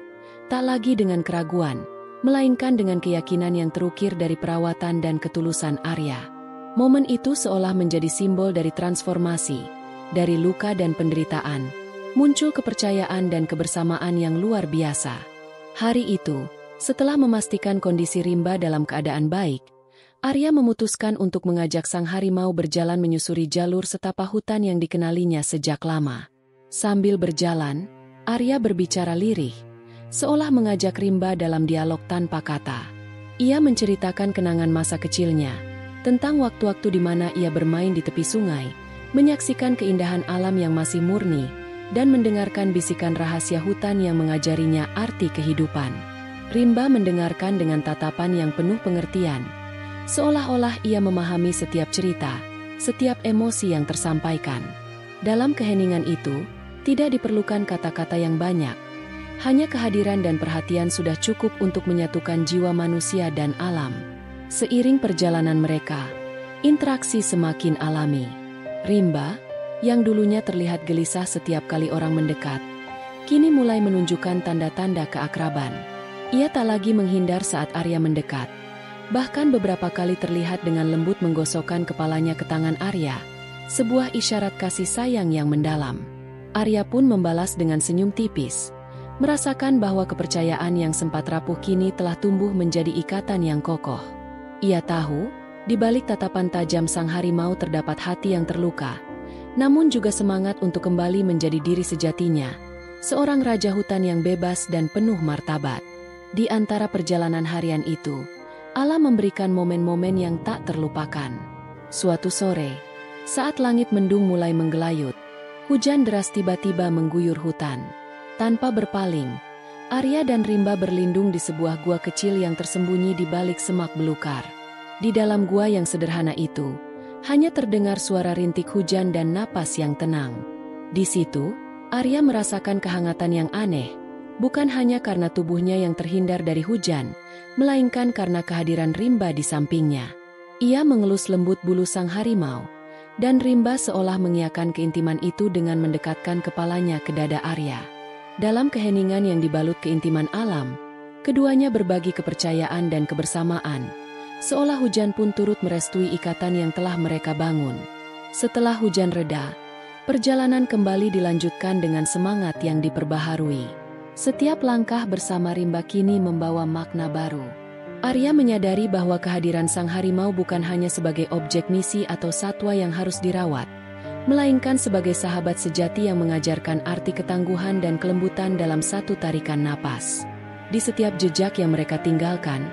Tak lagi dengan keraguan, melainkan dengan keyakinan yang terukir dari perawatan dan ketulusan Arya. Momen itu seolah menjadi simbol dari transformasi. Dari luka dan penderitaan, muncul kepercayaan dan kebersamaan yang luar biasa. Hari itu, setelah memastikan kondisi Rimba dalam keadaan baik, Arya memutuskan untuk mengajak sang harimau berjalan menyusuri jalur setapak hutan yang dikenalinya sejak lama. Sambil berjalan, Arya berbicara lirih, seolah mengajak Rimba dalam dialog tanpa kata. Ia menceritakan kenangan masa kecilnya, tentang waktu-waktu di mana ia bermain di tepi sungai, menyaksikan keindahan alam yang masih murni, dan mendengarkan bisikan rahasia hutan yang mengajarinya arti kehidupan. Rimba mendengarkan dengan tatapan yang penuh pengertian, seolah-olah ia memahami setiap cerita, setiap emosi yang tersampaikan. Dalam keheningan itu, tidak diperlukan kata-kata yang banyak. Hanya kehadiran dan perhatian sudah cukup untuk menyatukan jiwa manusia dan alam. Seiring perjalanan mereka, interaksi semakin alami. Rimba, yang dulunya terlihat gelisah setiap kali orang mendekat, kini mulai menunjukkan tanda-tanda keakraban. Ia tak lagi menghindar saat Arya mendekat. Bahkan beberapa kali terlihat dengan lembut menggosokkan kepalanya ke tangan Arya, sebuah isyarat kasih sayang yang mendalam. Arya pun membalas dengan senyum tipis, merasakan bahwa kepercayaan yang sempat rapuh kini telah tumbuh menjadi ikatan yang kokoh. Ia tahu, di balik tatapan tajam sang harimau terdapat hati yang terluka, namun juga semangat untuk kembali menjadi diri sejatinya, seorang raja hutan yang bebas dan penuh martabat. Di antara perjalanan harian itu, alam memberikan momen-momen yang tak terlupakan. Suatu sore, saat langit mendung mulai menggelayut, hujan deras tiba-tiba mengguyur hutan. Tanpa berpaling, Arya dan Rimba berlindung di sebuah gua kecil yang tersembunyi di balik semak belukar. Di dalam gua yang sederhana itu, hanya terdengar suara rintik hujan dan napas yang tenang. Di situ, Arya merasakan kehangatan yang aneh, bukan hanya karena tubuhnya yang terhindar dari hujan, melainkan karena kehadiran Rimba di sampingnya. Ia mengelus lembut bulu sang harimau, dan Rimba seolah mengiakan keintiman itu dengan mendekatkan kepalanya ke dada Arya. Dalam keheningan yang dibalut keintiman alam, keduanya berbagi kepercayaan dan kebersamaan, seolah hujan pun turut merestui ikatan yang telah mereka bangun. Setelah hujan reda, perjalanan kembali dilanjutkan dengan semangat yang diperbaharui. Setiap langkah bersama Rimba kini membawa makna baru. Arya menyadari bahwa kehadiran sang harimau bukan hanya sebagai objek misi atau satwa yang harus dirawat, melainkan sebagai sahabat sejati yang mengajarkan arti ketangguhan dan kelembutan dalam satu tarikan napas. Di setiap jejak yang mereka tinggalkan,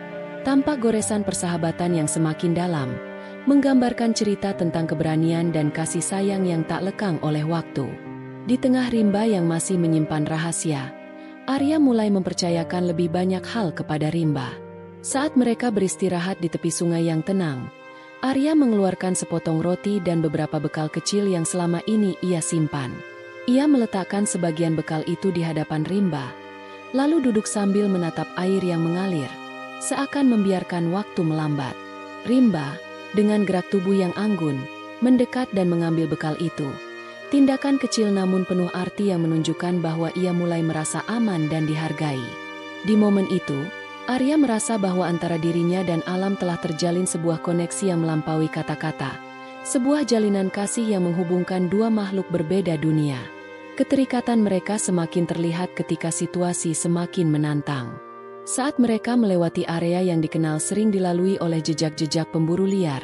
tampak goresan persahabatan yang semakin dalam, menggambarkan cerita tentang keberanian dan kasih sayang yang tak lekang oleh waktu. Di tengah Rimba yang masih menyimpan rahasia, Arya mulai mempercayakan lebih banyak hal kepada Rimba. Saat mereka beristirahat di tepi sungai yang tenang, Arya mengeluarkan sepotong roti dan beberapa bekal kecil yang selama ini ia simpan. Ia meletakkan sebagian bekal itu di hadapan Rimba, lalu duduk sambil menatap air yang mengalir, seakan membiarkan waktu melambat. Rimba, dengan gerak tubuh yang anggun, mendekat dan mengambil bekal itu. Tindakan kecil namun penuh arti yang menunjukkan bahwa ia mulai merasa aman dan dihargai. Di momen itu, Arya merasa bahwa antara dirinya dan alam telah terjalin sebuah koneksi yang melampaui kata-kata. Sebuah jalinan kasih yang menghubungkan dua makhluk berbeda dunia. Keterikatan mereka semakin terlihat ketika situasi semakin menantang. Saat mereka melewati area yang dikenal sering dilalui oleh jejak-jejak pemburu liar,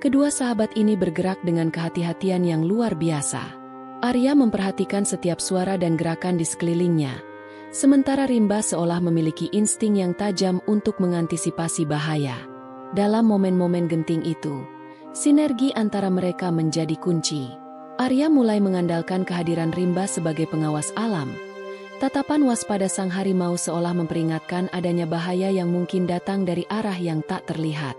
kedua sahabat ini bergerak dengan kehati-hatian yang luar biasa. Arya memperhatikan setiap suara dan gerakan di sekelilingnya, sementara Rimba seolah memiliki insting yang tajam untuk mengantisipasi bahaya. Dalam momen-momen genting itu, sinergi antara mereka menjadi kunci. Arya mulai mengandalkan kehadiran Rimba sebagai pengawas alam. Tatapan waspada sang harimau seolah memperingatkan adanya bahaya yang mungkin datang dari arah yang tak terlihat.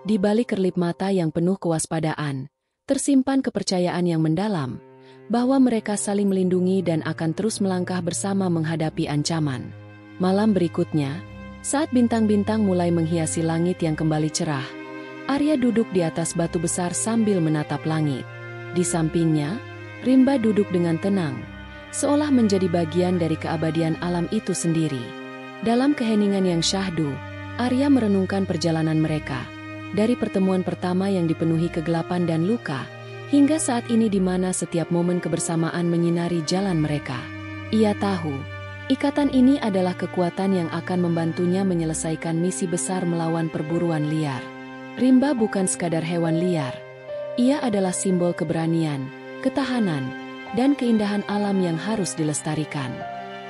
Di balik kerlip mata yang penuh kewaspadaan, tersimpan kepercayaan yang mendalam, bahwa mereka saling melindungi dan akan terus melangkah bersama menghadapi ancaman. Malam berikutnya, saat bintang-bintang mulai menghiasi langit yang kembali cerah, Arya duduk di atas batu besar sambil menatap langit. Di sampingnya, Rimba duduk dengan tenang, seolah menjadi bagian dari keabadian alam itu sendiri. Dalam keheningan yang syahdu, Arya merenungkan perjalanan mereka, dari pertemuan pertama yang dipenuhi kegelapan dan luka, hingga saat ini di mana setiap momen kebersamaan menyinari jalan mereka. Ia tahu, ikatan ini adalah kekuatan yang akan membantunya menyelesaikan misi besar melawan perburuan liar. Rimba bukan sekadar hewan liar, ia adalah simbol keberanian, ketahanan, dan keindahan alam yang harus dilestarikan.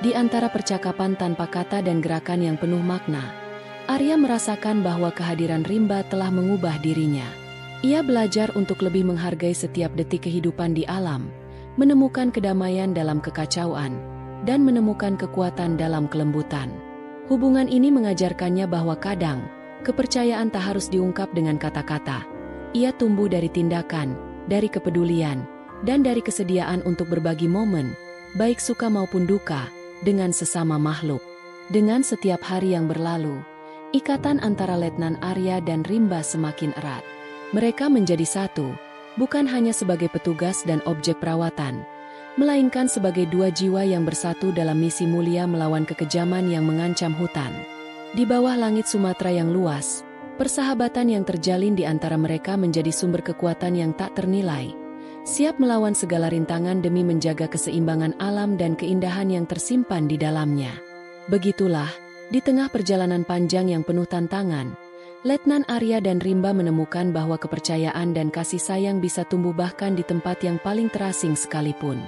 Di antara percakapan tanpa kata dan gerakan yang penuh makna, Arya merasakan bahwa kehadiran Rimba telah mengubah dirinya. Ia belajar untuk lebih menghargai setiap detik kehidupan di alam, menemukan kedamaian dalam kekacauan, dan menemukan kekuatan dalam kelembutan. Hubungan ini mengajarkannya bahwa kadang, kepercayaan tak harus diungkap dengan kata-kata. Ia tumbuh dari tindakan, dari kepedulian, dan dari kesediaan untuk berbagi momen, baik suka maupun duka, dengan sesama makhluk. Dengan setiap hari yang berlalu, ikatan antara Letnan Arya dan Rimba semakin erat. Mereka menjadi satu, bukan hanya sebagai petugas dan objek perawatan, melainkan sebagai dua jiwa yang bersatu dalam misi mulia melawan kekejaman yang mengancam hutan. Di bawah langit Sumatera yang luas, persahabatan yang terjalin di antara mereka menjadi sumber kekuatan yang tak ternilai, siap melawan segala rintangan demi menjaga keseimbangan alam dan keindahan yang tersimpan di dalamnya. Begitulah, di tengah perjalanan panjang yang penuh tantangan, Letnan Arya dan Rimba menemukan bahwa kepercayaan dan kasih sayang bisa tumbuh bahkan di tempat yang paling terasing sekalipun.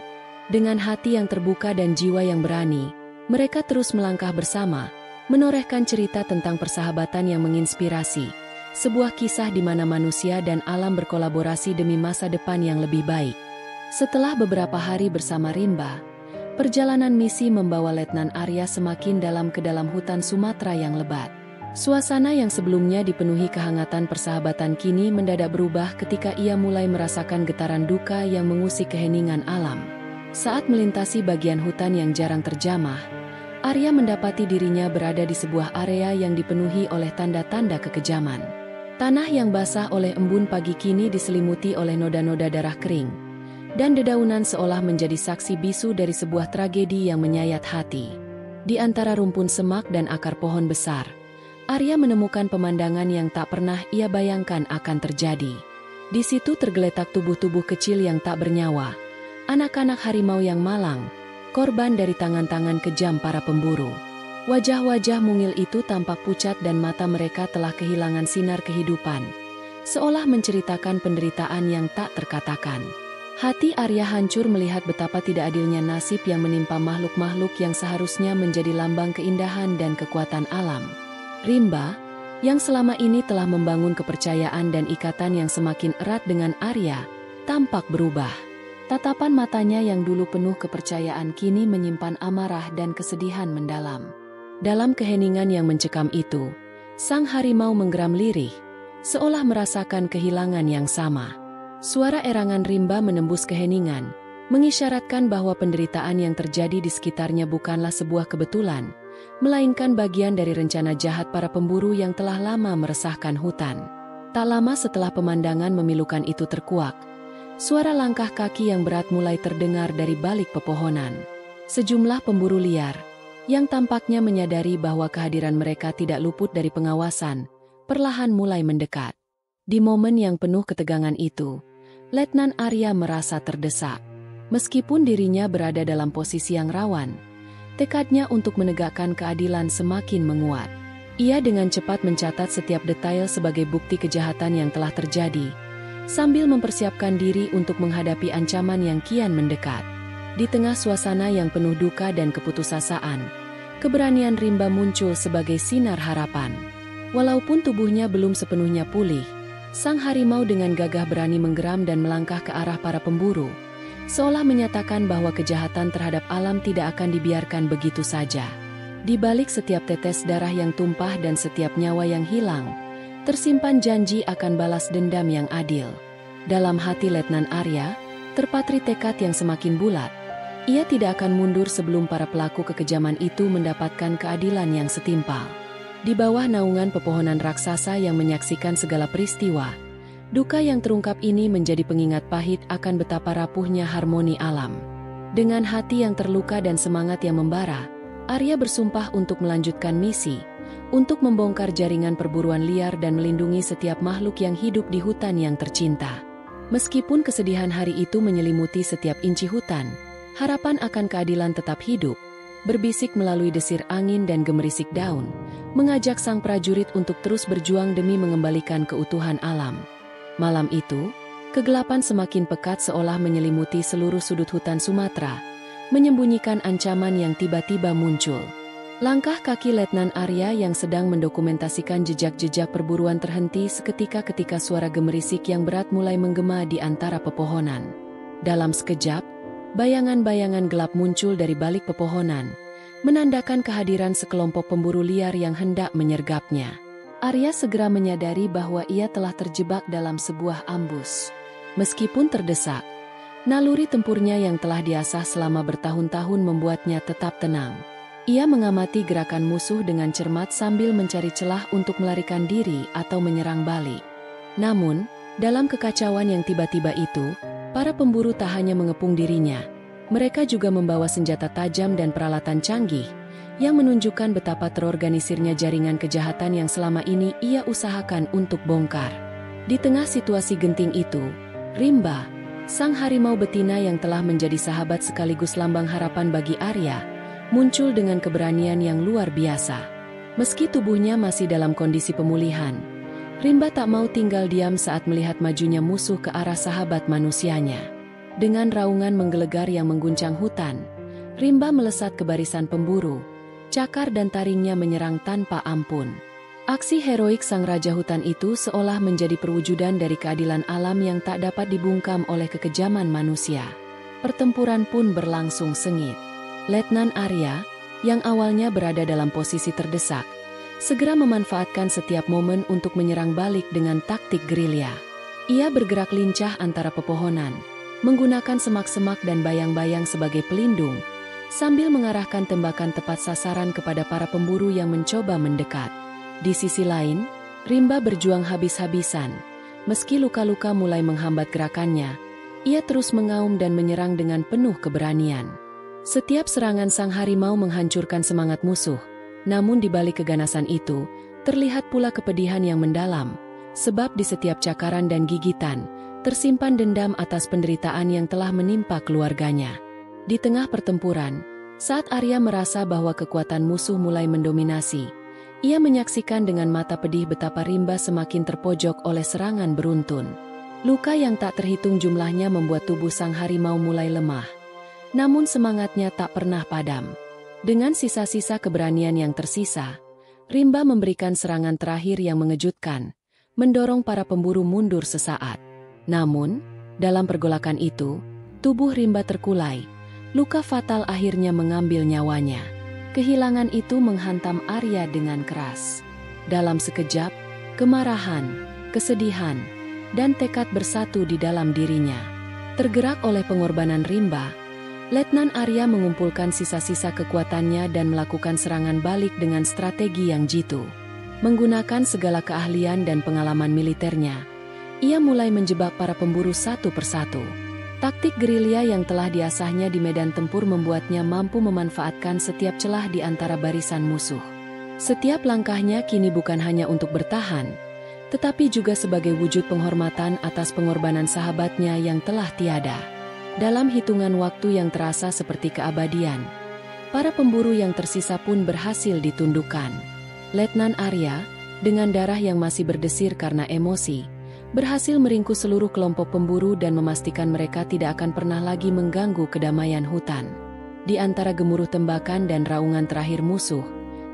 Dengan hati yang terbuka dan jiwa yang berani, mereka terus melangkah bersama, menorehkan cerita tentang persahabatan yang menginspirasi, sebuah kisah di mana manusia dan alam berkolaborasi demi masa depan yang lebih baik. Setelah beberapa hari bersama Rimba, perjalanan misi membawa Letnan Arya semakin dalam ke dalam hutan Sumatera yang lebat. Suasana yang sebelumnya dipenuhi kehangatan persahabatan kini mendadak berubah ketika ia mulai merasakan getaran duka yang mengusik keheningan alam. Saat melintasi bagian hutan yang jarang terjamah, Arya mendapati dirinya berada di sebuah area yang dipenuhi oleh tanda-tanda kekejaman. Tanah yang basah oleh embun pagi kini diselimuti oleh noda-noda darah kering, dan dedaunan seolah menjadi saksi bisu dari sebuah tragedi yang menyayat hati. Di antara rumpun semak dan akar pohon besar, Arya menemukan pemandangan yang tak pernah ia bayangkan akan terjadi. Di situ tergeletak tubuh-tubuh kecil yang tak bernyawa, anak-anak harimau yang malang, korban dari tangan-tangan kejam para pemburu. Wajah-wajah mungil itu tampak pucat dan mata mereka telah kehilangan sinar kehidupan, seolah menceritakan penderitaan yang tak terkatakan. Hati Arya hancur melihat betapa tidak adilnya nasib yang menimpa makhluk-makhluk yang seharusnya menjadi lambang keindahan dan kekuatan alam. Rimba, yang selama ini telah membangun kepercayaan dan ikatan yang semakin erat dengan Arya, tampak berubah. Tatapan matanya yang dulu penuh kepercayaan kini menyimpan amarah dan kesedihan mendalam. Dalam keheningan yang mencekam itu, sang harimau menggeram lirih, seolah merasakan kehilangan yang sama. Suara erangan Rimba menembus keheningan, mengisyaratkan bahwa penderitaan yang terjadi di sekitarnya bukanlah sebuah kebetulan, melainkan bagian dari rencana jahat para pemburu yang telah lama meresahkan hutan. Tak lama setelah pemandangan memilukan itu terkuak, suara langkah kaki yang berat mulai terdengar dari balik pepohonan. Sejumlah pemburu liar, yang tampaknya menyadari bahwa kehadiran mereka tidak luput dari pengawasan, perlahan mulai mendekat. Di momen yang penuh ketegangan itu, Letnan Arya merasa terdesak. Meskipun dirinya berada dalam posisi yang rawan, tekadnya untuk menegakkan keadilan semakin menguat. Ia dengan cepat mencatat setiap detail sebagai bukti kejahatan yang telah terjadi, sambil mempersiapkan diri untuk menghadapi ancaman yang kian mendekat. Di tengah suasana yang penuh duka dan keputusasaan, keberanian Rimba muncul sebagai sinar harapan. Walaupun tubuhnya belum sepenuhnya pulih, sang harimau dengan gagah berani menggeram dan melangkah ke arah para pemburu, seolah menyatakan bahwa kejahatan terhadap alam tidak akan dibiarkan begitu saja. Di balik setiap tetes darah yang tumpah dan setiap nyawa yang hilang, tersimpan janji akan balas dendam yang adil. Dalam hati Letnan Arya, terpatri tekad yang semakin bulat. Ia tidak akan mundur sebelum para pelaku kekejaman itu mendapatkan keadilan yang setimpal. Di bawah naungan pepohonan raksasa yang menyaksikan segala peristiwa, duka yang terungkap ini menjadi pengingat pahit akan betapa rapuhnya harmoni alam. Dengan hati yang terluka dan semangat yang membara, Arya bersumpah untuk melanjutkan misi, untuk membongkar jaringan perburuan liar dan melindungi setiap makhluk yang hidup di hutan yang tercinta. Meskipun kesedihan hari itu menyelimuti setiap inci hutan, harapan akan keadilan tetap hidup, berbisik melalui desir angin dan gemerisik daun, mengajak sang prajurit untuk terus berjuang demi mengembalikan keutuhan alam. Malam itu, kegelapan semakin pekat seolah menyelimuti seluruh sudut hutan Sumatera, menyembunyikan ancaman yang tiba-tiba muncul. Langkah kaki Letnan Arya yang sedang mendokumentasikan jejak-jejak perburuan terhenti seketika ketika suara gemerisik yang berat mulai menggema di antara pepohonan. Dalam sekejap, bayangan-bayangan gelap muncul dari balik pepohonan, menandakan kehadiran sekelompok pemburu liar yang hendak menyergapnya. Arya segera menyadari bahwa ia telah terjebak dalam sebuah ambus. Meskipun terdesak, naluri tempurnya yang telah diasah selama bertahun-tahun membuatnya tetap tenang. Ia mengamati gerakan musuh dengan cermat sambil mencari celah untuk melarikan diri atau menyerang balik. Namun, dalam kekacauan yang tiba-tiba itu, para pemburu tak hanya mengepung dirinya, mereka juga membawa senjata tajam dan peralatan canggih, yang menunjukkan betapa terorganisirnya jaringan kejahatan yang selama ini ia usahakan untuk bongkar. Di tengah situasi genting itu, Rimba, Sang harimau betina yang telah menjadi sahabat sekaligus lambang harapan bagi Arya, muncul dengan keberanian yang luar biasa. Meski tubuhnya masih dalam kondisi pemulihan, Rimba tak mau tinggal diam saat melihat majunya musuh ke arah sahabat manusianya. Dengan raungan menggelegar yang mengguncang hutan, Rimba melesat ke barisan pemburu. Cakar dan taringnya menyerang tanpa ampun. Aksi heroik sang raja hutan itu seolah menjadi perwujudan dari keadilan alam yang tak dapat dibungkam oleh kekejaman manusia. Pertempuran pun berlangsung sengit. Letnan Arya, yang awalnya berada dalam posisi terdesak, segera memanfaatkan setiap momen untuk menyerang balik dengan taktik gerilya. Ia bergerak lincah antara pepohonan, menggunakan semak-semak dan bayang-bayang sebagai pelindung, sambil mengarahkan tembakan tepat sasaran kepada para pemburu yang mencoba mendekat. Di sisi lain, Rimba berjuang habis-habisan. Meski luka-luka mulai menghambat gerakannya, ia terus mengaum dan menyerang dengan penuh keberanian. Setiap serangan sang harimau menghancurkan semangat musuh, namun di balik keganasan itu, terlihat pula kepedihan yang mendalam, sebab di setiap cakaran dan gigitan, tersimpan dendam atas penderitaan yang telah menimpa keluarganya. Di tengah pertempuran, saat Arya merasa bahwa kekuatan musuh mulai mendominasi, ia menyaksikan dengan mata pedih betapa Rimba semakin terpojok oleh serangan beruntun. Luka yang tak terhitung jumlahnya membuat tubuh sang harimau mulai lemah. Namun semangatnya tak pernah padam. Dengan sisa-sisa keberanian yang tersisa, Rimba memberikan serangan terakhir yang mengejutkan, mendorong para pemburu mundur sesaat. Namun, dalam pergolakan itu, tubuh Rimba terkulai. Luka fatal akhirnya mengambil nyawanya. Kehilangan itu menghantam Arya dengan keras. Dalam sekejap, kemarahan, kesedihan, dan tekad bersatu di dalam dirinya. Tergerak oleh pengorbanan Rimba, Letnan Arya mengumpulkan sisa-sisa kekuatannya dan melakukan serangan balik dengan strategi yang jitu. Menggunakan segala keahlian dan pengalaman militernya, ia mulai menjebak para pemburu satu persatu. Taktik gerilya yang telah diasahnya di medan tempur membuatnya mampu memanfaatkan setiap celah di antara barisan musuh. Setiap langkahnya kini bukan hanya untuk bertahan, tetapi juga sebagai wujud penghormatan atas pengorbanan sahabatnya yang telah tiada. Dalam hitungan waktu yang terasa seperti keabadian, para pemburu yang tersisa pun berhasil ditundukkan. Letnan Arya, dengan darah yang masih berdesir karena emosi, berhasil meringkus seluruh kelompok pemburu dan memastikan mereka tidak akan pernah lagi mengganggu kedamaian hutan. Di antara gemuruh tembakan dan raungan terakhir musuh,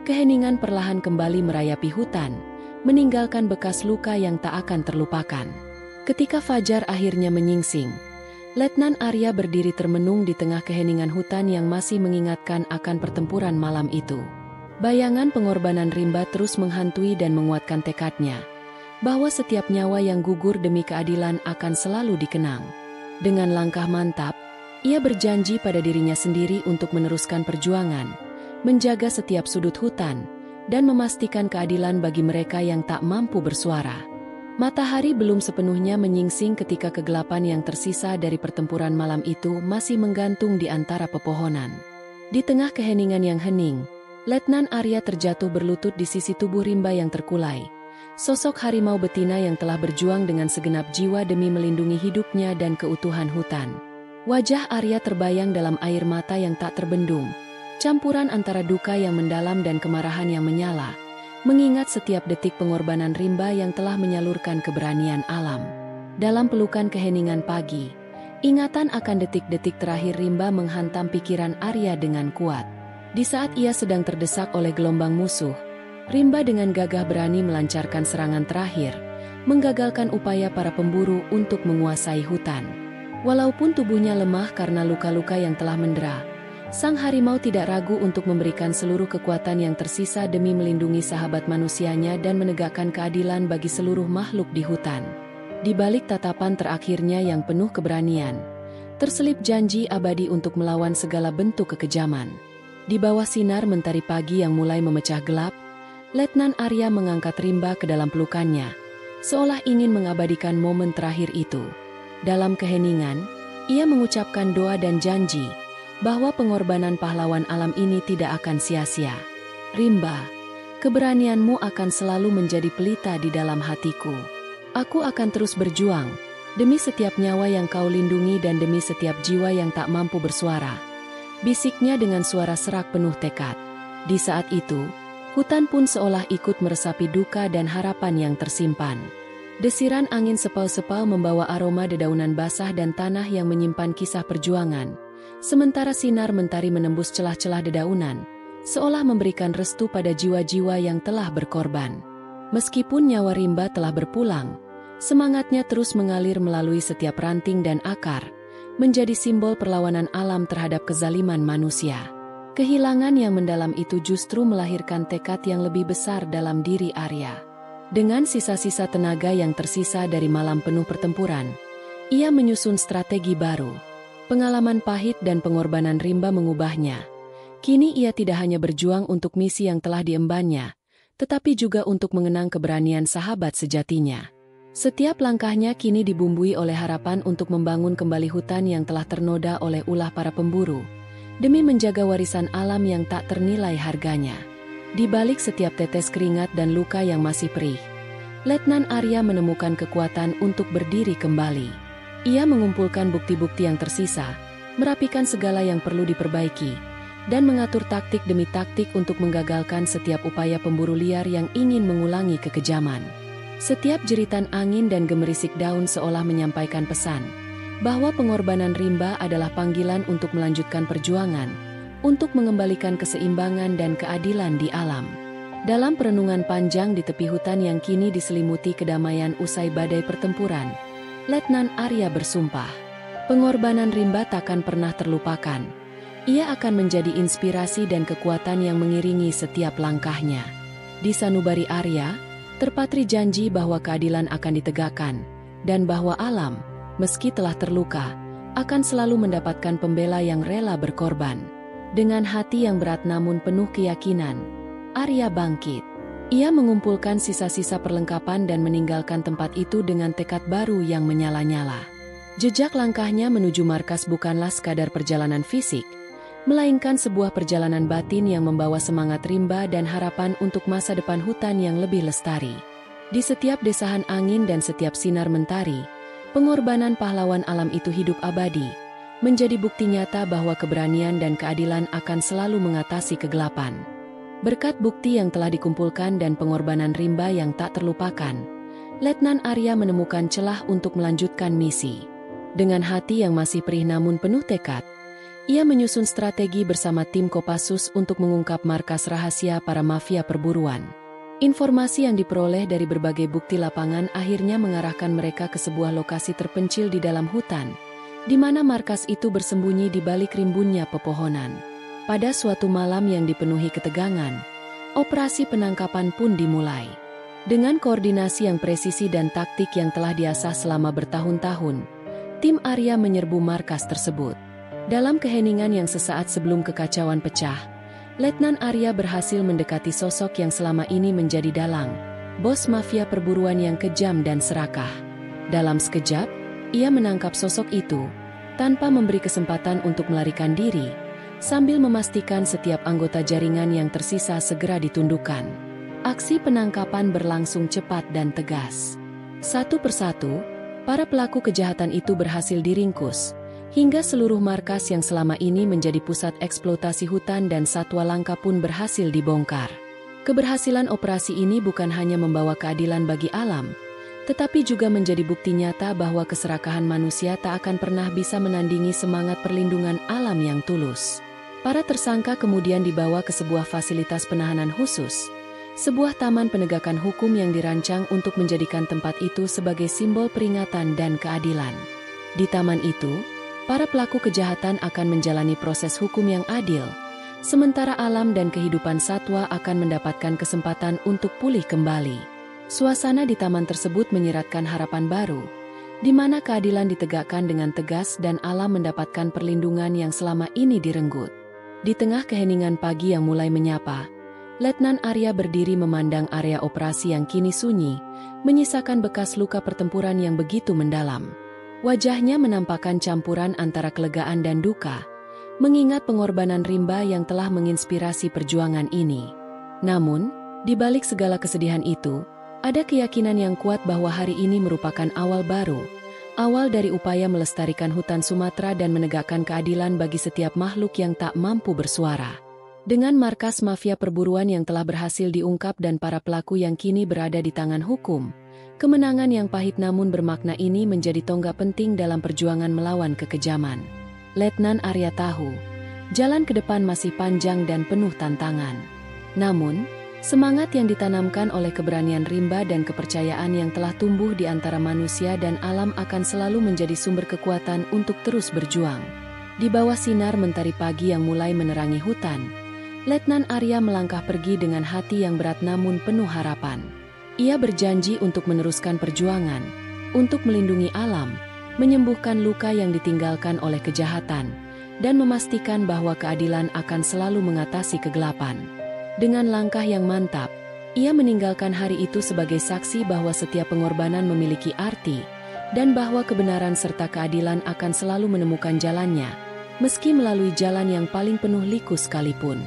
keheningan perlahan kembali merayapi hutan, meninggalkan bekas luka yang tak akan terlupakan. Ketika fajar akhirnya menyingsing, Letnan Arya berdiri termenung di tengah keheningan hutan yang masih mengingatkan akan pertempuran malam itu. Bayangan pengorbanan Rimba terus menghantui dan menguatkan tekadnya, bahwa setiap nyawa yang gugur demi keadilan akan selalu dikenang. Dengan langkah mantap, ia berjanji pada dirinya sendiri untuk meneruskan perjuangan, menjaga setiap sudut hutan, dan memastikan keadilan bagi mereka yang tak mampu bersuara. Matahari belum sepenuhnya menyingsing ketika kegelapan yang tersisa dari pertempuran malam itu masih menggantung di antara pepohonan. Di tengah keheningan yang hening, Letnan Arya terjatuh berlutut di sisi tubuh Rimba yang terkulai. Sosok harimau betina yang telah berjuang dengan segenap jiwa demi melindungi hidupnya dan keutuhan hutan. Wajah Arya terbayang dalam air mata yang tak terbendung, campuran antara duka yang mendalam dan kemarahan yang menyala, mengingat setiap detik pengorbanan Rimba yang telah menyalurkan keberanian alam. Dalam pelukan keheningan pagi, ingatan akan detik-detik terakhir Rimba menghantam pikiran Arya dengan kuat. Di saat ia sedang terdesak oleh gelombang musuh, Rimba dengan gagah berani melancarkan serangan terakhir, menggagalkan upaya para pemburu untuk menguasai hutan. Walaupun tubuhnya lemah karena luka-luka yang telah mendera, sang harimau tidak ragu untuk memberikan seluruh kekuatan yang tersisa demi melindungi sahabat manusianya dan menegakkan keadilan bagi seluruh makhluk di hutan. Di balik tatapan terakhirnya yang penuh keberanian, terselip janji abadi untuk melawan segala bentuk kekejaman. Di bawah sinar mentari pagi yang mulai memecah gelap, Letnan Arya mengangkat Rimba ke dalam pelukannya, seolah ingin mengabadikan momen terakhir itu. Dalam keheningan, ia mengucapkan doa dan janji, bahwa pengorbanan pahlawan alam ini tidak akan sia-sia. Rimba, keberanianmu akan selalu menjadi pelita di dalam hatiku. Aku akan terus berjuang, Demi setiap nyawa yang kau lindungi dan demi setiap jiwa yang tak mampu bersuara. Bisiknya dengan suara serak penuh tekad. Di saat itu, hutan pun seolah ikut meresapi duka dan harapan yang tersimpan. Desiran angin sepal-sepal membawa aroma dedaunan basah dan tanah yang menyimpan kisah perjuangan. Sementara sinar mentari menembus celah-celah dedaunan, seolah memberikan restu pada jiwa-jiwa yang telah berkorban. Meskipun nyawa rimba telah berpulang, semangatnya terus mengalir melalui setiap ranting dan akar, menjadi simbol perlawanan alam terhadap kezaliman manusia. Kehilangan yang mendalam itu justru melahirkan tekad yang lebih besar dalam diri Arya. Dengan sisa-sisa tenaga yang tersisa dari malam penuh pertempuran, ia menyusun strategi baru. Pengalaman pahit dan pengorbanan rimba mengubahnya. Kini ia tidak hanya berjuang untuk misi yang telah diembannya, tetapi juga untuk mengenang keberanian sahabat sejatinya. Setiap langkahnya kini dibumbui oleh harapan untuk membangun kembali hutan yang telah ternoda oleh ulah para pemburu, demi menjaga warisan alam yang tak ternilai harganya. Di balik setiap tetes keringat dan luka yang masih perih, Letnan Arya menemukan kekuatan untuk berdiri kembali. Ia mengumpulkan bukti-bukti yang tersisa, merapikan segala yang perlu diperbaiki, dan mengatur taktik demi taktik untuk menggagalkan setiap upaya pemburu liar yang ingin mengulangi kekejaman. Setiap jeritan angin dan gemerisik daun seolah menyampaikan pesan bahwa pengorbanan rimba adalah panggilan untuk melanjutkan perjuangan, untuk mengembalikan keseimbangan dan keadilan di alam. Dalam perenungan panjang di tepi hutan yang kini diselimuti kedamaian usai badai pertempuran, Letnan Arya bersumpah, pengorbanan rimba takkan pernah terlupakan. Ia akan menjadi inspirasi dan kekuatan yang mengiringi setiap langkahnya. Di sanubari Arya, terpatri janji bahwa keadilan akan ditegakkan, dan bahwa alam, meski telah terluka, akan selalu mendapatkan pembela yang rela berkorban. Dengan hati yang berat namun penuh keyakinan, Arya bangkit. Ia mengumpulkan sisa-sisa perlengkapan dan meninggalkan tempat itu dengan tekad baru yang menyala-nyala. Jejak langkahnya menuju markas bukanlah sekadar perjalanan fisik, melainkan sebuah perjalanan batin yang membawa semangat rimba dan harapan untuk masa depan hutan yang lebih lestari. Di setiap desahan angin dan setiap sinar mentari, pengorbanan pahlawan alam itu hidup abadi, menjadi bukti nyata bahwa keberanian dan keadilan akan selalu mengatasi kegelapan. Berkat bukti yang telah dikumpulkan dan pengorbanan rimba yang tak terlupakan, Letnan Arya menemukan celah untuk melanjutkan misi. Dengan hati yang masih perih namun penuh tekad, ia menyusun strategi bersama tim Kopassus untuk mengungkap markas rahasia para mafia perburuan. Informasi yang diperoleh dari berbagai bukti lapangan akhirnya mengarahkan mereka ke sebuah lokasi terpencil di dalam hutan, di mana markas itu bersembunyi di balik rimbunnya pepohonan. Pada suatu malam yang dipenuhi ketegangan, operasi penangkapan pun dimulai. Dengan koordinasi yang presisi dan taktik yang telah diasah selama bertahun-tahun, tim Arya menyerbu markas tersebut. Dalam keheningan yang sesaat sebelum kekacauan pecah, Letnan Arya berhasil mendekati sosok yang selama ini menjadi dalang, bos mafia perburuan yang kejam dan serakah. Dalam sekejap, ia menangkap sosok itu, tanpa memberi kesempatan untuk melarikan diri, sambil memastikan setiap anggota jaringan yang tersisa segera ditundukkan. Aksi penangkapan berlangsung cepat dan tegas. Satu persatu, para pelaku kejahatan itu berhasil diringkus, hingga seluruh markas yang selama ini menjadi pusat eksploitasi hutan dan satwa langka pun berhasil dibongkar. Keberhasilan operasi ini bukan hanya membawa keadilan bagi alam, tetapi juga menjadi bukti nyata bahwa keserakahan manusia tak akan pernah bisa menandingi semangat perlindungan alam yang tulus. Para tersangka kemudian dibawa ke sebuah fasilitas penahanan khusus, sebuah taman penegakan hukum yang dirancang untuk menjadikan tempat itu sebagai simbol peringatan dan keadilan. Di taman itu, para pelaku kejahatan akan menjalani proses hukum yang adil, sementara alam dan kehidupan satwa akan mendapatkan kesempatan untuk pulih kembali. Suasana di taman tersebut menyiratkan harapan baru, di mana keadilan ditegakkan dengan tegas dan alam mendapatkan perlindungan yang selama ini direnggut. Di tengah keheningan pagi yang mulai menyapa, Letnan Arya berdiri memandang area operasi yang kini sunyi, menyisakan bekas luka pertempuran yang begitu mendalam. Wajahnya menampakkan campuran antara kelegaan dan duka, mengingat pengorbanan rimba yang telah menginspirasi perjuangan ini. Namun, di balik segala kesedihan itu, ada keyakinan yang kuat bahwa hari ini merupakan awal baru, Awal dari upaya melestarikan hutan Sumatera dan menegakkan keadilan bagi setiap makhluk yang tak mampu bersuara. Dengan markas mafia perburuan yang telah berhasil diungkap dan para pelaku yang kini berada di tangan hukum, kemenangan yang pahit namun bermakna ini menjadi tonggak penting dalam perjuangan melawan kekejaman. Letnan Arya tahu, jalan ke depan masih panjang dan penuh tantangan. Namun, semangat yang ditanamkan oleh keberanian rimba dan kepercayaan yang telah tumbuh di antara manusia dan alam akan selalu menjadi sumber kekuatan untuk terus berjuang. Di bawah sinar mentari pagi yang mulai menerangi hutan, Letnan Arya melangkah pergi dengan hati yang berat namun penuh harapan. Ia berjanji untuk meneruskan perjuangan, untuk melindungi alam, menyembuhkan luka yang ditinggalkan oleh kejahatan, dan memastikan bahwa keadilan akan selalu mengatasi kegelapan. Dengan langkah yang mantap, ia meninggalkan hari itu sebagai saksi bahwa setiap pengorbanan memiliki arti, dan bahwa kebenaran serta keadilan akan selalu menemukan jalannya, meski melalui jalan yang paling penuh liku sekalipun.